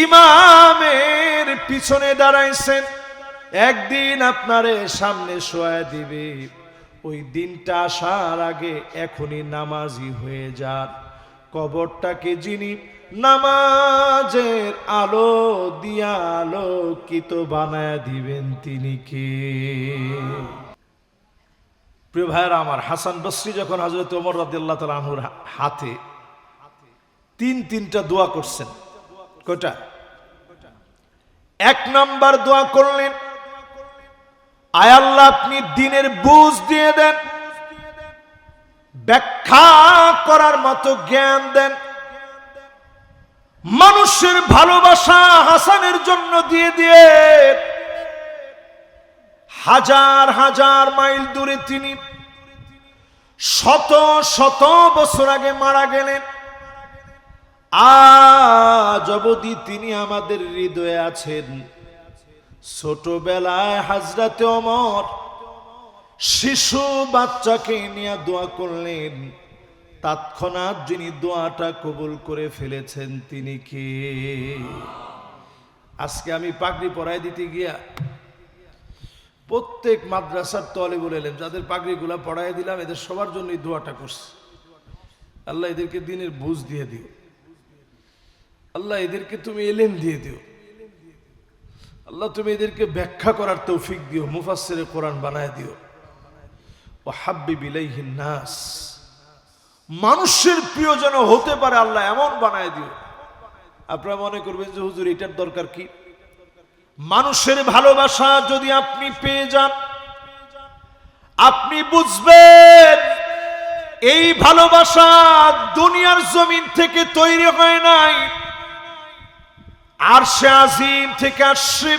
ইমামের পিছনে দাঁড়াইছেন, একদিন আপনারে সামনে শোয়া দিবে। ওই দিনটা আসার আগে এখনই নামাজি হয়ে যান। কবরটাকে যিনি নামাজের আলো দিয়া আলোকিত বানায় দিবেন তিনি কে? প্রিয় ভাইরা আমার, হাসান বসরি যখন হযরত ওমর রাদিয়াল্লাহু তাআলা আনহুর হাতে 3টা দোয়া করছেন। কয়টা? 1 নাম্বার দোয়া করলেন, আয় আল্লাহ আপনি দ্বীনের বুঝ দিয়ে দেন, ব্যাখ্যা করার মতো জ্ঞান দেন, মানুষের ভালোবাসা হাসানের জন্য দিয়ে দিয়ে। হাজার হাজার মাইল দূরে তিনি শত শত বছর আগে মারা গেলেন, আজ অবধি তিনি আমাদের হৃদয়ে আছেন। ছোটবেলায় হযরতে ওমর শিশু বাচ্চাকে নিয়ে দোয়া করলেন, তৎক্ষণাৎ যিনি দোয়াটা কবুল করে ফেলেছেন তিনি কে? আজকে আমি পাগড়ি পরাই দিতে গিয়া প্রত্যেক মাদ্রাসার তালিবুল ইলম যাদের পাগড়িগুলা পরাই দিলাম, এদের সবার জন্য এই দোয়াটা করছি, আল্লাহ এদেরকে দ্বীনের বুঝ দিয়ে দিও, আল্লাহ এদেরকে তুমি ইলম দিয়ে দিও, আল্লাহ তুমি এদেরকে ব্যাখ্যা করার তৌফিক দিও, মুফাসসিরে কোরআন বানায় দিও। ওয়া হাব্বিব ইলাইহিন নাস, মানুষের প্রিয় যেন হতে পারে আল্লাহ এমন বানায় দিও। আপনারা মনে করবেন যে হুজুর এটার দরকার কি? মানুষের ভালোবাসা যদি আপনি পেয়ে যান, আপনি বুঝবেন এই ভালোবাসা দুনিয়ার জমিন থেকে তৈরি হয় নাই, আরশে আজিম থেকে আসছে।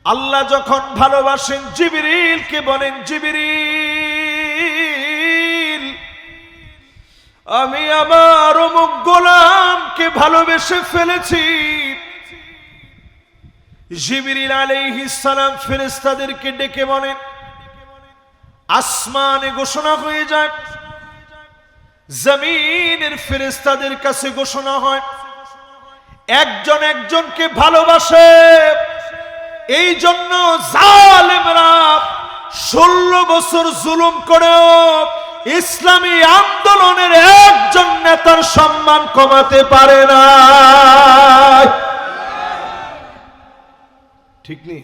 আল্লাহ যখন ভালোবাসেন জিবরিলকে বলেন, জিবরিল আমি আমার অমুক গোলামকে ভালোবেসে ফেলেছি। জিবরিল আলাইহিস সালাম ফেরেশতাদেরকে ডেকে বলেন, আসমানে ঘোষণা হয়ে যায়, জমিনের ফেরেশতাদের কাছে ঘোষণা হয়, একজন একজনকে ভালোবাসে, এই জন্য জালেমরা 16 বছর জুলুম করেও ইসলামী আন্দোলনের একজন নেতার সম্মান কমাতে পারে না। ঠিক নেই?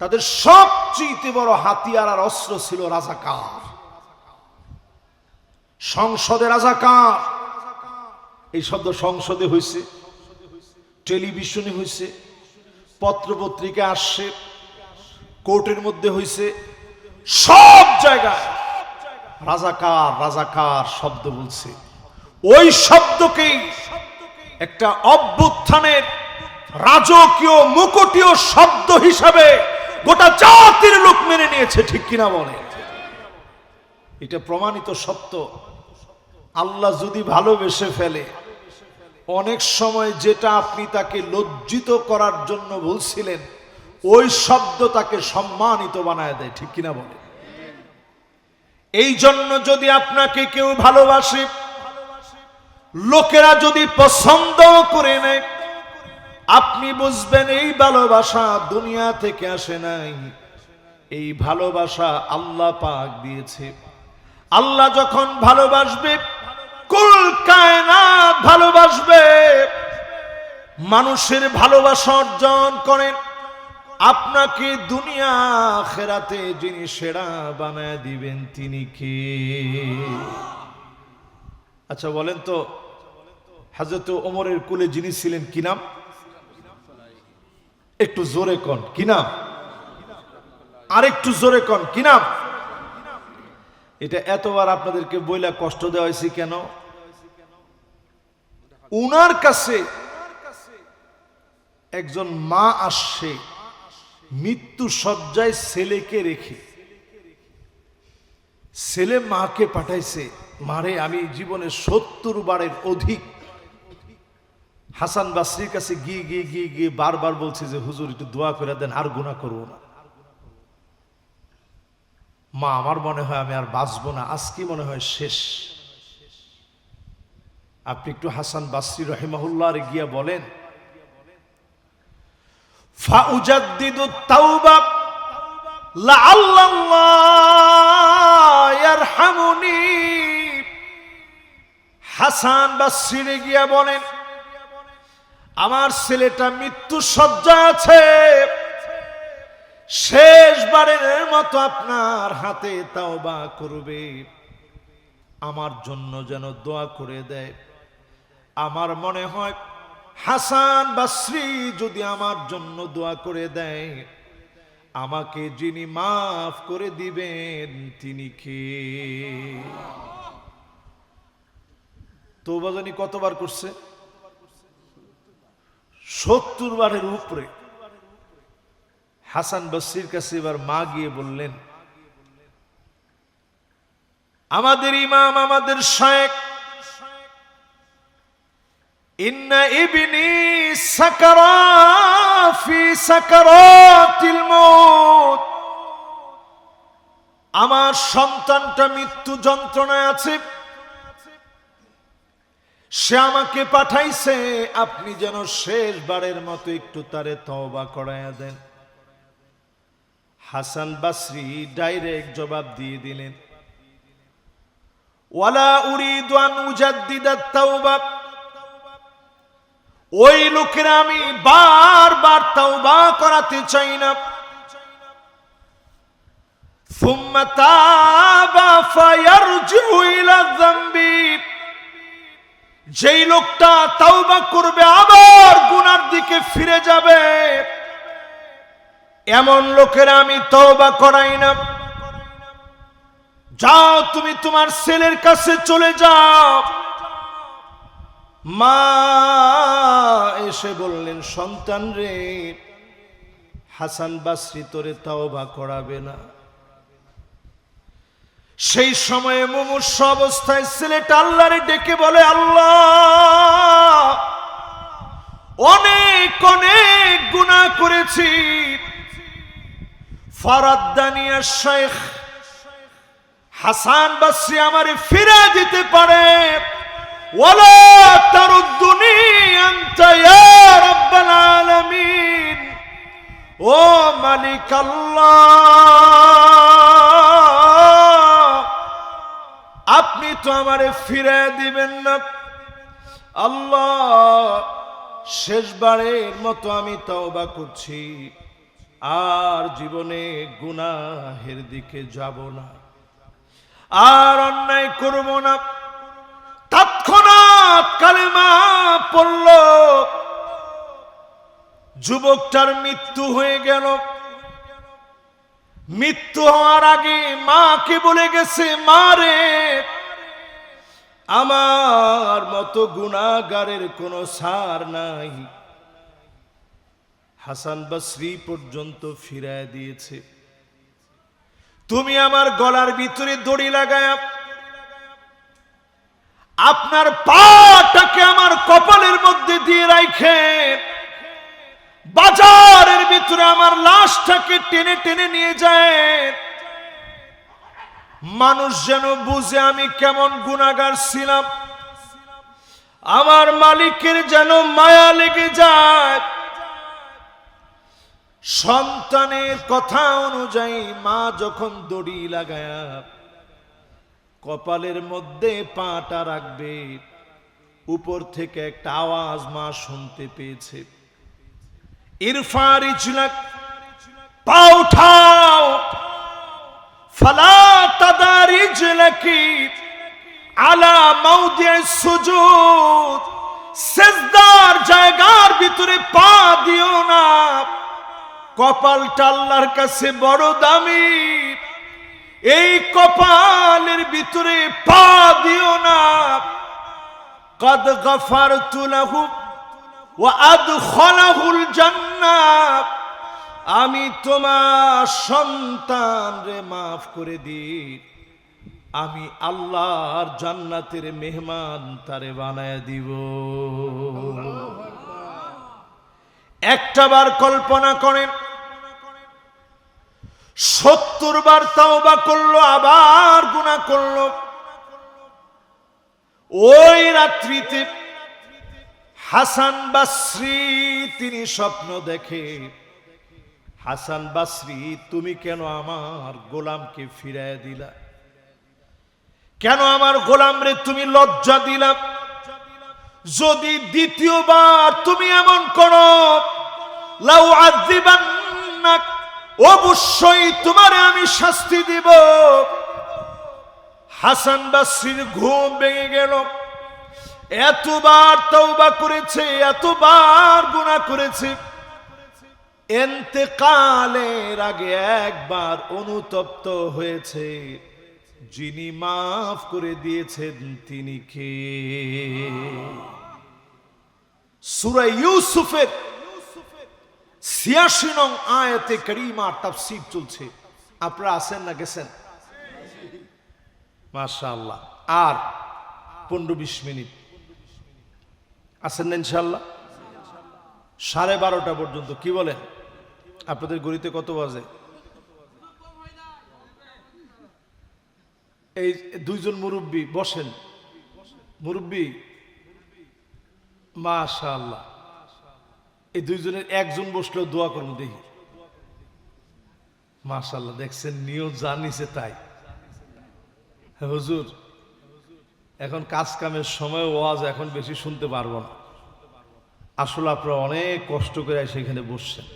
তাদের সবচেয়ে বড় হাতিয়ার আর অস্ত্র ছিল রাজাকার। সংসদে রাজাকার, এই শব্দ সংসদে হয়েছে, টেলিভিশনে হয়েছে, পত্রপত্রিকা আসছে, কোর্টের মধ্যে হয়েছে, সব জায়গায় রাজাকার রাজাকার শব্দ বলছে। ওই শব্দকেই একটা অভ্যুত্থানের রাজকীয় মুকুটীয় শব্দ হিসাবে গোটা জাতির লোক মেনে নিয়েছে। ঠিক কিনা বলে? এটা প্রমাণিত সত্য। আল্লাহ যদি ভালোবেসে ফেলে, অনেক সময় যেটা আপনি তাকে লজ্জিত করার জন্য বলছিলেন, ওই শব্দ তাকে সম্মানিত বানায় দেয়। ঠিক কিনা বলে? এই জন্য যদি আপনাকে কেউ ভালোবাসে, লোকেরা যদি পছন্দ করে নেয়, আপনি বুঝবেন এই ভালোবাসা দুনিয়া থেকে আসে নাই, এই ভালোবাসা আল্লাহ পাক দিয়েছে। আল্লাহ যখন ভালোবাসবে, কুল কায়নাত ভালোবাসবে, মানুষের ভালোবাসা অর্জন করেন। আপনাকে দুনিয়া আখিরাতে যিনি সেরা বানায় দিবেন তিনি কে? আচ্ছা বলেন তো, হযরত ওমরের কুলে যিনি ছিলেন কি নাম? একটু জোরে কন, কি নাম? আর একটু জোরে কন, কি নাম? এটা এতবার আপনাদেরকে বইলা কষ্ট দেওয়া হয়েছে কেন? উনার কাছে একজন মা আসছে মৃত্যু শয্যায় ছেলেকে রেখে। ছেলে মাকে পাঠাইছে, মারে আমি জীবনে 70 বারের অধিক হাসান বাসরির কাছে গিয়ে গিয়ে গিয়ে গিয়ে বারবার বলছে যে হুজুর একটু দোয়া করে দেন, আর গুনাহ করবো না। মা, আমার মনে হয় আমি আর বাঁচবো না, আজকে মনে হয় শেষ। আপনি একটু হাসান বাসরি রাহিমাহুল্লাহ গিয়া বলেন, ফাউজাদ্দিদু তাওবা লাআল্লাল্লাহ ইয়ারহামুনি। হাসান বাসরি গিয়া বলেন, আমার ছেলেটা মৃত্যু শয্যায় আছে, শেষবারের মতো আপনার হাতে তাওবা করবে, আমার জন্য যেন দোয়া করে দেয়। আমার মনে হয় হাসান বাসরি যদি আমার জন্য দোয়া করে দেয়, আমাকে যিনি মাফ করে দিবেন তিনি কে? তওবা জানি কতবার করছে? 70 বারের উপরে। হাসান বাসরির কাছে এবার মা গিয়ে বললেন, আমাদের ইমাম, আমাদের শায়েখ, ইন্না ইবনি সাকারা ফি সাকারাতিল মউত, আমার সন্তানটা মৃত্যু যন্ত্রণায় আছে, সে আমাকে পাঠাইছে আপনি যেন শেষবারের মতো একটু তারে তওবা করায়া দেন। হাসান বাসরি ডাইরেক্ট জবাব দিয়ে দিলেন, ওয়ালা উরিদু আন উজাদ্দিদা তাওবা, ওই লোকেরা আমি বারবার তাওবা করাতে চাই না। সুম্মা তাবা ফায়ারজিউ ইলা যামবি, যেই লোকটা তাওবা করবে আবার গুনার দিকে ফিরে যাবে, এমন লোকেরা আমি তওবা করাই না। যাও তুমি তোমার ছেলের কাছে চলে যাও। মা এসে বললেন, সন্তান রে, হাসান বাসরি তোরে তওবা করাবে না। সেই সময়ে মুমূর্ষ অবস্থায় ছেলেটা আল্লাহরে ডেকে বলে, আল্লাহ, অনেক অনেক গুনাহ করেছি। ফারাদ্দানি আশ-শাইখ, হাসান বসরি আমারে ফিরে দিতে পারে, ওয়ালা তারুদ্দুনি আনতা ইয়া রাব্বাল আলামিন, ও মালিক আল্লাহ, আপনি তো আমারে ফিরে দিবেন না। আল্লাহ, শেষবারের মতো আমি তওবা করছি, আর জীবনে গুনাহের দিকে যাব না, আর অন্যায় করব না। তৎক্ষণাৎ কালেমা পড়ল, যুবকটার মৃত্যু হয়ে গেল। মৃত্যু হওয়ার আগে মাকে বলে গেছে, মা রে, আমার মতো গুনাহগারের কোনো ছাড় নাই। হাসান বসরি পর্যন্ত ফিরায় দিয়েছে। তুমি আমার গলার ভিতরে দড়ি লাগায়া আপনার পাটাকে আমার কপালের মধ্যে দিয়ে রাখে বাজারের ভিতরে আমার লাশটাকে টেনে টেনে নিয়ে যায়, মানুষ যেন বুঝে আমি কেমন গুনাহগার ছিলাম, আমার মালিকের যেন মায়া লেগে যায়। সন্তানের কথা অনুযায়ী মা যখন দড়ি লাগায়া কপালের মধ্যে পাটা রাখবে, উপর থেকে একটা আওয়াজ মা শুনতে পেয়েছে, ইরফা রিজলাক, পা উঠাও, ফালা তাদা রিজলাকি আলা মাউদি'স সুজুদ, সিজদার জায়গার ভিতরে পা দিও না, কপালটা আল্লাহর কাছে বড় দামি, এই কপালের ভিতরে পা দিও না। কদ গফারতু লাহু ওয়া আদখালাহুল জান্নাহ, আমি তোমার সন্তানরে মাফ করে দিই, আমি আল্লাহর জান্নাতের মেহমান তারে বানায় দিব। একটাবার কল্পনা করেন, 70 বার তওবা করলো, আবার গুনাহ করলো। ওই রাত্রিতে হাসান বসরি তিনি স্বপ্ন দেখে, হাসান বসরি, তুমি কেন আমার গোলামকে ফিরায় দিলা? কেন আমার গোলামরে তুমি লজ্জা দিলা? যদি দ্বিতীয়বার তুমি এমন করো, লাউ আযিবান্নাক, অবশ্যই তোমারে আমি শাস্তি দিব। হাসান বসরির ঘুম ভেঙে গেল। এতবার তওবা করেছে, এতবার গুনাহ করেছে, ইন্তেকালের আগে একবার অনুতপ্ত হয়েছে। যিনি মাফ করে দিয়েছেন তিনি কে? সূরা ইউসুফের ৮৬ নং আয়াতে কারিমার তাফসীর চলছে। আপনারা আছেন না গেছেন? মাশাআল্লাহ। আর 15-20 মিনিট আছেন না ইনশাআল্লাহ? 12:30 পর্যন্ত। কি বলেন? আপনাদের গড়িতে কত বাজে? এই দুইজন মুরব্বী বসেন। মুরব্বী, মাশাআল্লাহ, এই দুইজনের একজন বসলেও দোয়া করুন দেখি। মাশাআল্লাহ, দেখছেন নিয়ত জানিছে তাই। হুজুর, এখন কাজ কামের সময় ওয়াজ এখন বেশি শুনতে পারবো না। আসলে আপনারা অনেক কষ্ট করে সেখানে বসছেন।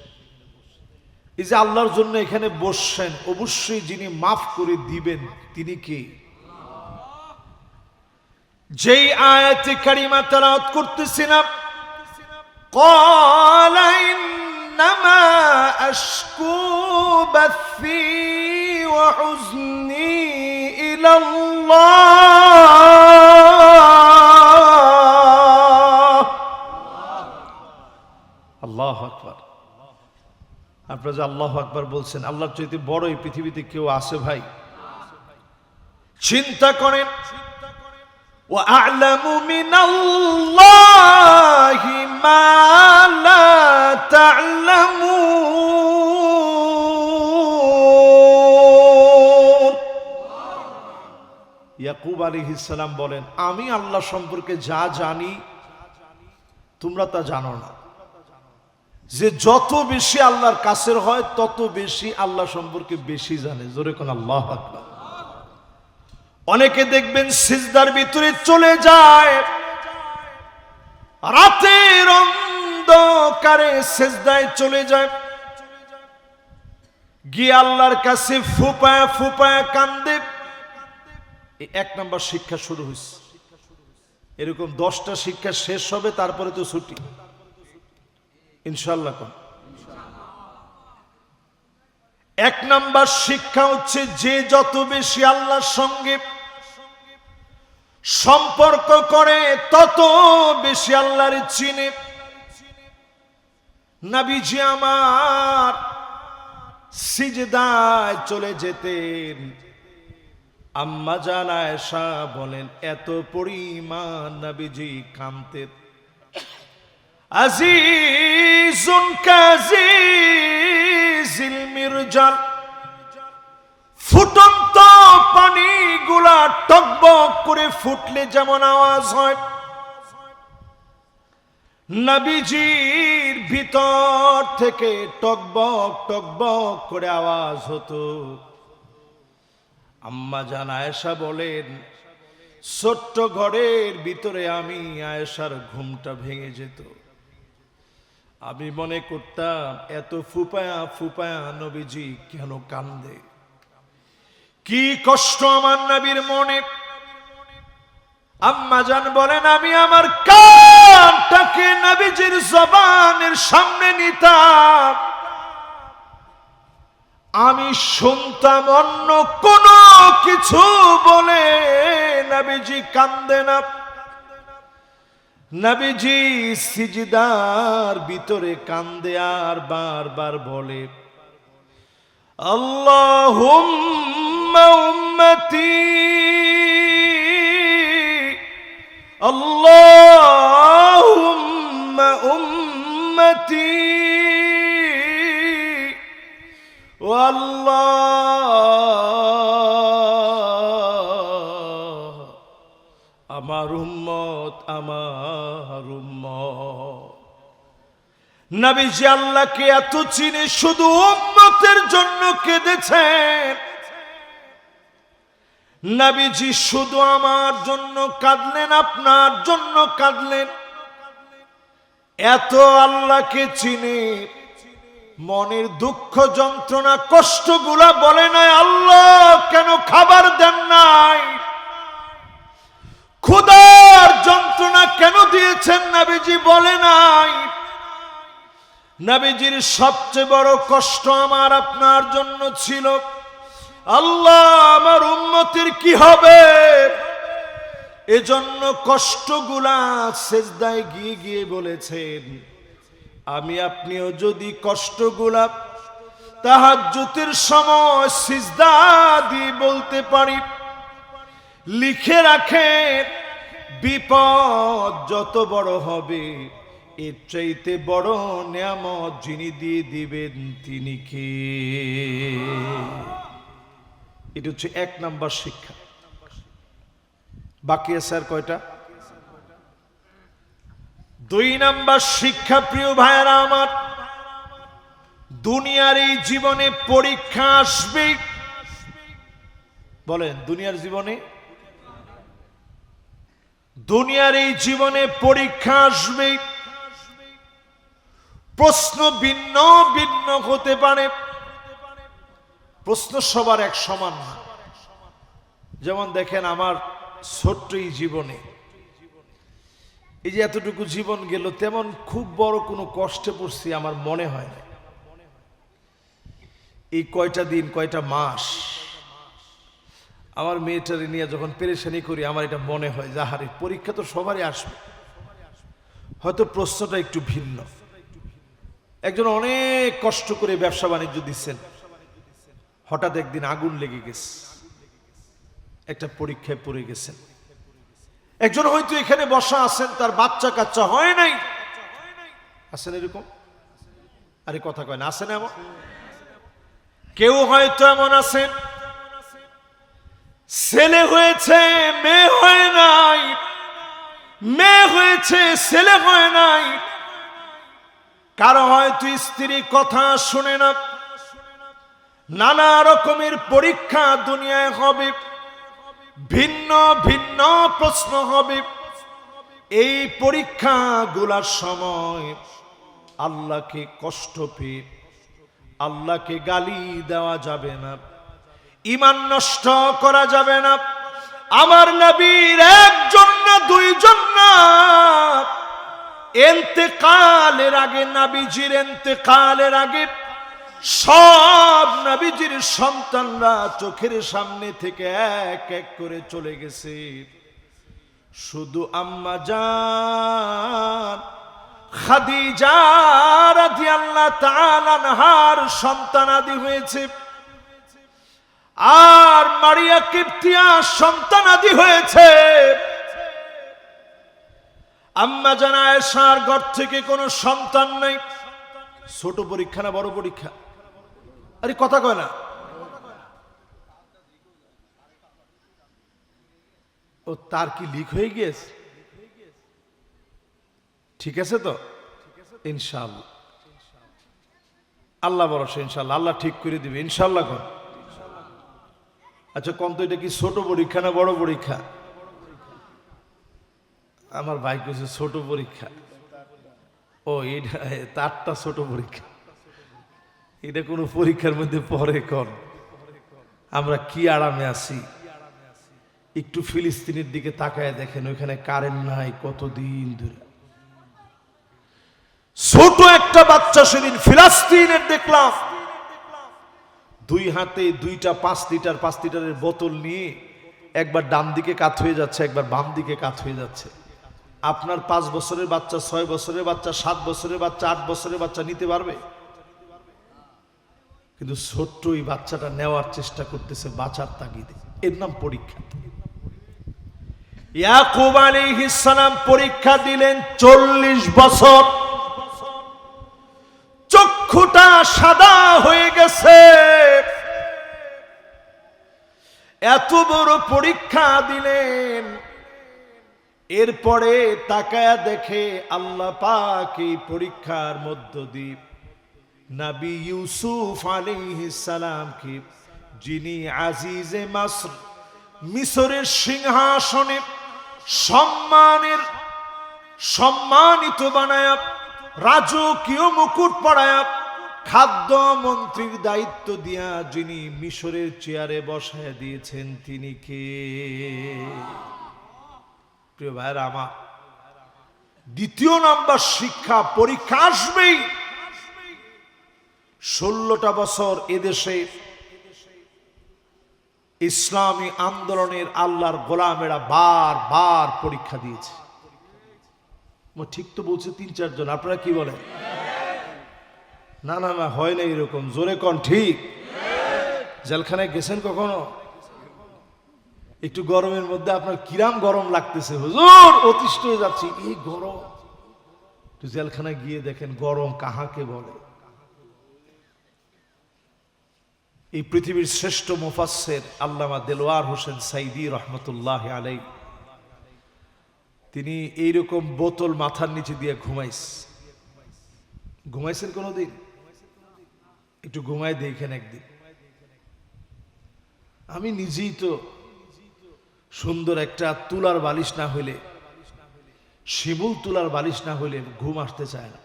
এই যে আল্লাহর জন্য এখানে বসছেন, অবশ্যই যিনি মাফ করে দিবেন তিনি কে? যেই আয়াতে কারিমা তেলাওয়াত করতেছিলাম, ক্বালা ইন্নামা আশকু বাসি ওয়া হুজনি ইলাল্লাহ। আল্লাহু আকবার। আপনারা যে আল্লাহু আকবার বলছেন, আল্লাহর চাইতে বড় এই পৃথিবীতে কেউ আছে ভাই? চিন্তা করেন। ওয়া আ'লামু মিনাল্লাহি মা লা তা'লামুন। ইয়াকুব আলাইহিস সালাম বলেন, আমি আল্লাহ সম্পর্কে যা জানি তোমরা তা জানো না। যে যত বেশি আল্লাহর কাছের হয় তত বেশি আল্লাহ সম্পর্কে বেশি জানে। জোরে কোন আল্লাহু আকবার। অনেকে দেখবেন সিজদার ভিতরে চলে যায়, রাতের অন্ধকারে সিজদায় চলে যায়, গিয়ে আল্লাহর কাছে ফুপায়া ফুপায়া কান্দে। এই 1 নম্বর শিক্ষা শুরু হয়েছে। এরকম 10টা শিক্ষা শেষ হবে, তারপরে তো ছুটি ইনশাআল্লাহ। 1 নম্বর শিক্ষা হচ্ছে, যে যত বেশি আল্লাহর সঙ্গে সম্পর্ক করে তত বেশি আল্লাহর চিনে। নবীজি আমার সিজদায় চলে যেতেন, আম্মা জান আয়েশা বলেন এত পরিমাণ নবীজি কাঁদতেন। আজিজুন কাজিজিল মিরজাল, ফুটন্ত পানিগুলা টকবক করে ফুটলে যেমন আওয়াজ হয়, নবীজির ভিতর থেকে টকবক টকবক করে আওয়াজ হতো। আম্মা জান আয়েশা বলেন, ছোট্ট ঘরের ভিতরে আমি আয়েশার ঘুমটা ভেঙে যেত। আমি মনে করতাম এত ফুপায়া ফুপায়া নবীজি কেন কান্দে, কি কষ্ট আমার নবীর মনে। আম্মা জান বলেন, আমি আমার কানটাকে নবীজির জবানের সামনে নিতাম, আমি শুনতাম অন্য কোন কিছু বলে নবীজি কান্দে না। নবীজি সিজদার ভিতরে কান্দে আর বারবার বলে, আল্লাহুম্মা উম্মতি, আল্লাহুম্মা উম্মতি, ও আল্লাহ আমার উম্মত আমার উম্মত। নবীজি আল্লাহকে এত চিনে শুধু উম্মতের জন্য কেঁদেছেন। নবীজি শুধু আমার জন্য কাঁদলেন, আপনার জন্য কাঁদলেন। এত আল্লাহকে চিনে মনের দুঃখ যন্ত্রণা কষ্টগুলা বলে নাই, আল্লাহ কেন খাবার দেন নাই, ক্ষুধার যন্ত্রণা কেন দিয়েছেন, নবীজি বলে নাই। নবীজির সবচেয়ে বড় কষ্ট আমার আপনার জন্য ছিল, আল্লাহ আমার উম্মতের কি হবে। এজন্য কষ্টগুলা সিজদায় গিয়ে গিয়ে বলেছেন। আমি আপনিও যদি কষ্টগুলা তাহাজ্জুদের সময় সিজদা দিয়ে বলতে পারি, লিখে রাখেন বিপদ যত বড় হবে এর চাইতে বড় নিয়ামত যিনি দিয়ে দিবেন তিনি কে। এটা হচ্ছে 1 নম্বর শিক্ষা। বাকি আছে আর কয়টা? 2 নম্বর শিক্ষা, প্রিয় ভাইরা আমার, দুনিয়ার এই জীবনে পরীক্ষা আসবে। বলেন, দুনিয়ার জীবনে এই জীবনে পরীক্ষা আসবে। প্রশ্ন ভিন্ন ভিন্ন হতে পারে, প্রশ্ন সবার এক সমান না। যেমন দেখেন আমার ছোট্ট এই জীবনে, এই যে এতটুকু জীবন গেল, তেমন খুব বড় কোনো কষ্টে পড়ছি আমার মনে হয় না। এই কয়টা দিন কয়টা মাস আমার মেয়েটারে নিয়ে যখন পেরেশানি করি, আমার এটা মনে হয় যে আহারে পরীক্ষা তো সবারই আসবে, হয়তো প্রশ্নটা একটু ভিন্ন। একজন অনেক কষ্ট করে ব্যবসা বাণিজ্য দিচ্ছেন, হঠাৎ একদিন আগুন লেগে গেছে, একটা পরীক্ষায় পড়ে গেছেন। একজন হয়তো এখানে বসা আছেন, তার বাচ্চা কাচ্চা হয় নাই, আছেন এরকম? আরে কথা কয় না, আছেন এমন? কেউ হয়তো এমন আছেন ছেলে হয়েছে মেয়ে হয় নাই, মেয়ে হয়েছে ছেলে হয় নাই। কারো হয়তো স্ত্রী কথা শুনে না, নানা রকমের পরীক্ষা দুনিয়ায় হবে, ভিন্ন ভিন্ন প্রশ্ন হবে। এই পরীক্ষাগুলোর সময় আল্লাহকে কষ্ট পেয়ে আল্লাহকে গালি দেওয়া যাবে না, ঈমান নষ্ট করা যাবে না। আমার নবীর একজন না দুইজন না, ইন্তেকালের আগে, নবীজির ইন্তেকালের আগে সব নবীজির সন্তানরা চোখের সামনে থেকে এক এক করে চলে গেছে। শুধু আম্মা জান খাদিজা রাদিয়াল্লাহু তাআলা আনহার সন্তানাদি হয়েছে, আর মারিয়া কিপ্তিয়া সন্তানাদি হয়েছে। আম্মা জান আয়েশার ঘর থেকে কোনো সন্তান নেই। ছোট পরীক্ষা না বড় পরীক্ষা? আরে কথা কয় না। ও তার কি লিক হয়ে গিয়েছে? ঠিক আছে তো ইনশাআল্লাহ, আল্লাহ ভরসা, ইনশাআল্লাহ আল্লাহ ঠিক করে দিবে ইনশাআল্লাহ। কোন আচ্ছা কোন তো এটা কি ছোট পরীক্ষা না বড় পরীক্ষা? আমার ভাই কইছে ছোট পরীক্ষা। ও এটা তারটা ছোট পরীক্ষা, এটা কোনো পরীক্ষার মধ্যে পরে কর। আমরা কি আরামে আছি। একটু ফিলিস্তিনের দিকে তাকায় দেখেন, ওইখানে কারেন্ট নাই কতদিন ধরে। ছোট একটা বাচ্চা সেদিন ফিলিস্তিনের দেখলাম, দুই হাতে দুইটা 5 লিটার 5 লিটারের বোতল নিয়ে একবার ডান দিকে কাত হয়ে যাচ্ছে, একবার বাম দিকে কাত হয়ে যাচ্ছে। আপনার 5 বছরের বাচ্চা, 6 বছরের বাচ্চা, 7 বছরের বাচ্চা, 8 বছরের বাচ্চা নিতে পারবে? কিন্তু ছোট্ট এই বাচ্চাটা নেওয়ার চেষ্টা করতেছে বাঁচার তাগিদে। এর নাম পরীক্ষা। ইয়াকুব আলাইহিস সালাম পরীক্ষা দিলেন 40 বছর, চক্ষুটা সাদা হয়ে গেছে। এত বড় পরীক্ষা দিলেন, এরপরে তাকায়া দেখে আল্লাহ পাক এই পরীক্ষার মধ্য দিয়ে নবী ইউসুফ আলাইহিস সালামকে, যিনি আজিজে মিসর, মিসরের সিংহাসনে সম্মানিত বানায়া, রাজকীয় মুকুট পরায়া, খাদ্য মন্ত্রীর দায়িত্ব দিয়া যিনি মিশরের চেয়ারে বসায় দিয়েছেন, তিনি কে? প্রিয় ভাইরা আমার, দ্বিতীয় নাম্বার শিক্ষা, পরীক্ষা আসবেই। 16টা বছর এদেশে ইসলামী আন্দোলনের আল্লাহর গোলামেরা বারবার পরীক্ষা দিয়েছে। ঠিক তো বলছে 3-4 জন, আপনারা কি বলেন? না না না, হয় না এরকম, জোরে কোন ঠিক? জেলখানায় গেছেন কখনো? একটু গরমের মধ্যে আপনার কিরাম গরম লাগতেছে, হুজুর অতিষ্ঠ হয়ে যাচ্ছি, এই গরম। একটু জেলখানায় গিয়ে দেখেন গরম কাহাকে বলে। এই পৃথিবীর শ্রেষ্ঠ মুফাসসির আল্লামা দেলোয়ার হোসেন সাইদি রহমতুল্লাহ আলাইহি, তিনি এইরকম বোতল মাথার নিচে দিয়ে ঘুমাইছেন কোনোদিন? একটু ঘুমাই দেখেন একদিন। আমি নিজেই তো সুন্দর একটা তুলার বালিশ না হইলে, শিমুল তুলার বালিশ না হইলে ঘুম আসতে চায় না।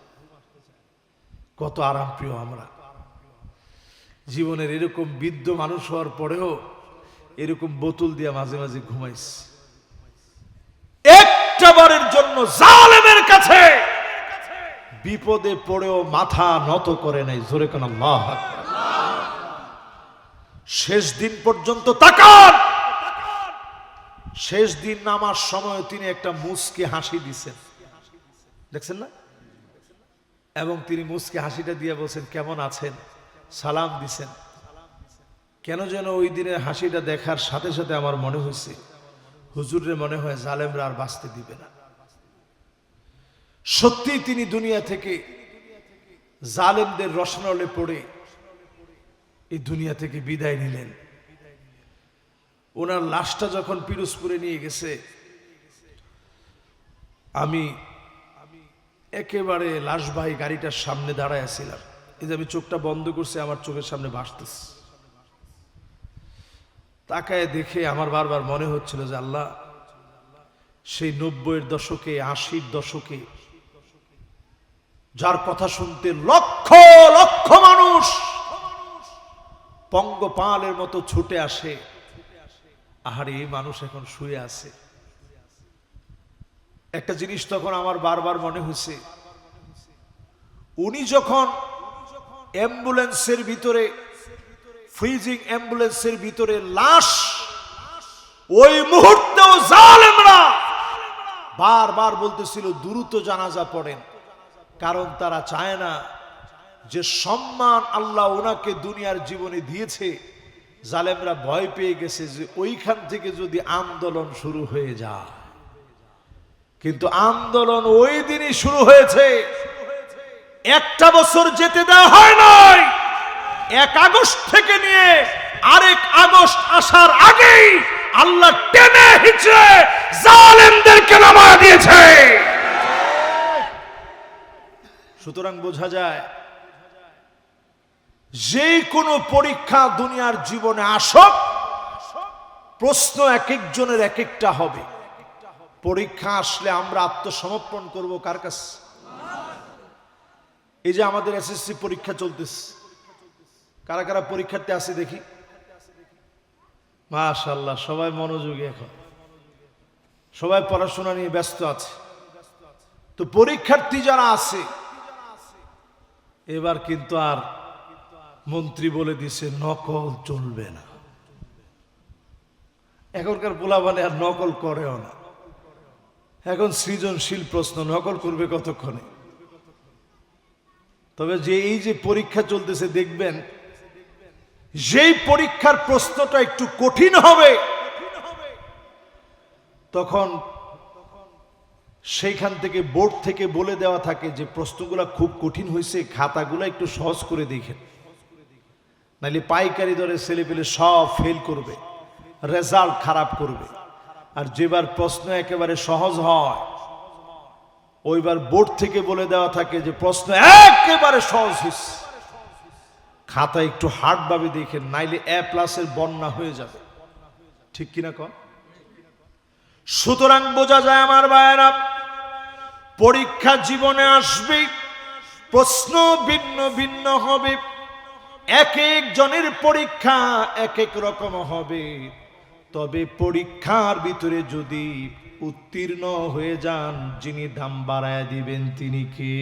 কত আরাম প্রিয় আমরা। জীবনের এরকম বৃদ্ধ মানুষ হওয়ার পরেও এরকম বোতল দিয়ে মাঝে মাঝে ঘুমাইস। একটা বারের জন্য জালেমের কাছে বিপদে পড়েও মাথা নত করে নাই। জোরে কোন আল্লাহু আকবার। শেষ দিন পর্যন্ত তাকান, শেষ দিন নামার সময় তিনি একটা মুচকি হাসি দিছেন, দেখছেন না? এবং তিনি মুচকি হাসিটা দিয়ে বলছেন কেমন আছেন, সালাম দিছেন। কেন যেন ওই দিনের হাসিটা দেখার সাথে সাথে আমার মনে হয়েছে, হুজুরের মনে হয় জালেমরা আর বাঁচতে দিবে না। সত্যি তিনি দুনিয়া থেকে জালেমদের রসনলে পড়ে এই দুনিয়া থেকে বিদায় নিলেন। ওনার লাশটা যখন পিরোজপুরে নিয়ে গেছে, আমি একেবারে লাশবাহী গাড়িটার সামনে দাঁড়ায় ছিলাম। এই যে আমি চোখটা বন্ধ করছি, আমার চোখের সামনে ভাসতেছে। তাকায় দেখে আমার বারবার মনে হচ্ছিল যে আল্লাহ, সেই 90-এর দশকে, 80-র দশকে যার কথা শুনতে লক্ষ লক্ষ মানুষ পঙ্গপালের মতো ছুটে আসে, আহারে এই মানুষ এখন শুয়ে আছে। একটা জিনিস তখন আমার বারবার মনে হয়েছে, উনি যখন অ্যাম্বুলেন্সের ভিতরে, ফ্রিজিং অ্যাম্বুলেন্সের ভিতরে লাশ, ওই মুহূর্তেও জালেমরা বারবার বলতেছিল দ্রুত জানাজা পড়েন, কারণ তারা চায় না যে সম্মান আল্লাহ ওনাকে দুনিয়ার জীবনে দিয়েছে, জালেমরা ভয় পেয়ে গেছে যে ওইখান থেকে যদি আন্দোলন শুরু হয়ে যায়। কিন্তু আন্দোলন ওই দিনই শুরু হয়েছে, একটা বছর যেতে দেওয়া হয় নাই। 1 আগস্ট থেকে নিয়ে আরেক আগস্ট আসার আগেই আল্লাহ টেনে হিচড়ে জালেমদেরকে নামায়া দিয়েছে। সুতরাং বোঝা যায়, যে কোনো পরীক্ষা দুনিয়ার জীবনে আসুক, প্রশ্ন এক একজনের এক একটা হবে। পরীক্ষা আসলে আমরা আত্মসমর্পণ করব কার কাছে? এই যে আমাদের এসএসসি পরীক্ষা চলতেছে, কারা কারা পরীক্ষার্থী আছে দেখি? মাশাআল্লাহ, সবাই মনোযোগী, এখন সবাই পড়াশোনা নিয়ে ব্যস্ত আছে। তো পরীক্ষার্থী যারা আছে, এবার কিন্তু আর মন্ত্রী বলে দিছে নকল চলবে না। এখনকার পোলাপানে আর নকল করেও না। এখন সৃজনশীল প্রশ্ন, নকল করবে কতক্ষণে? তবে যে এই যে পরীক্ষা চলতেছে, দেখবেন যেই পরীক্ষার প্রশ্নটা একটু কঠিন হবে, তখন সেইখান থেকে বোর্ড থেকে বলে দেওয়া থাকে যে প্রশ্নগুলো খুব কঠিন হয়েছে, খাতাগুলো একটু সহজ করে দেখেন, নাহলে পাইকারি দরে ছেলে পেলে সব ফেল করবে, রেজাল্ট খারাপ করবে। আর যেবার প্রশ্ন একেবারে সহজ হয়, ওইবার বোর্ড থেকে বলে দেওয়া থাকে যে প্রশ্ন একেবারে সহজ হয়েছে, খাতা একটু হার্ড ভাবে দেখেন, নাইলে A+-এর বন্যা হয়ে যাবে। ঠিক কিনা কন? সুতরাং বোঝা যায় আমার ভাইয়েরা, পরীক্ষা জীবনে আসবে, প্রশ্ন ভিন্ন ভিন্ন হবে, এক এক জনের পরীক্ষা এক এক রকম হবে। তবে পরীক্ষার ভিতরে যদি উত্তীর্ণ হয়ে যান, যিনি দাম বাড়ায় দিবেন তিনি কে?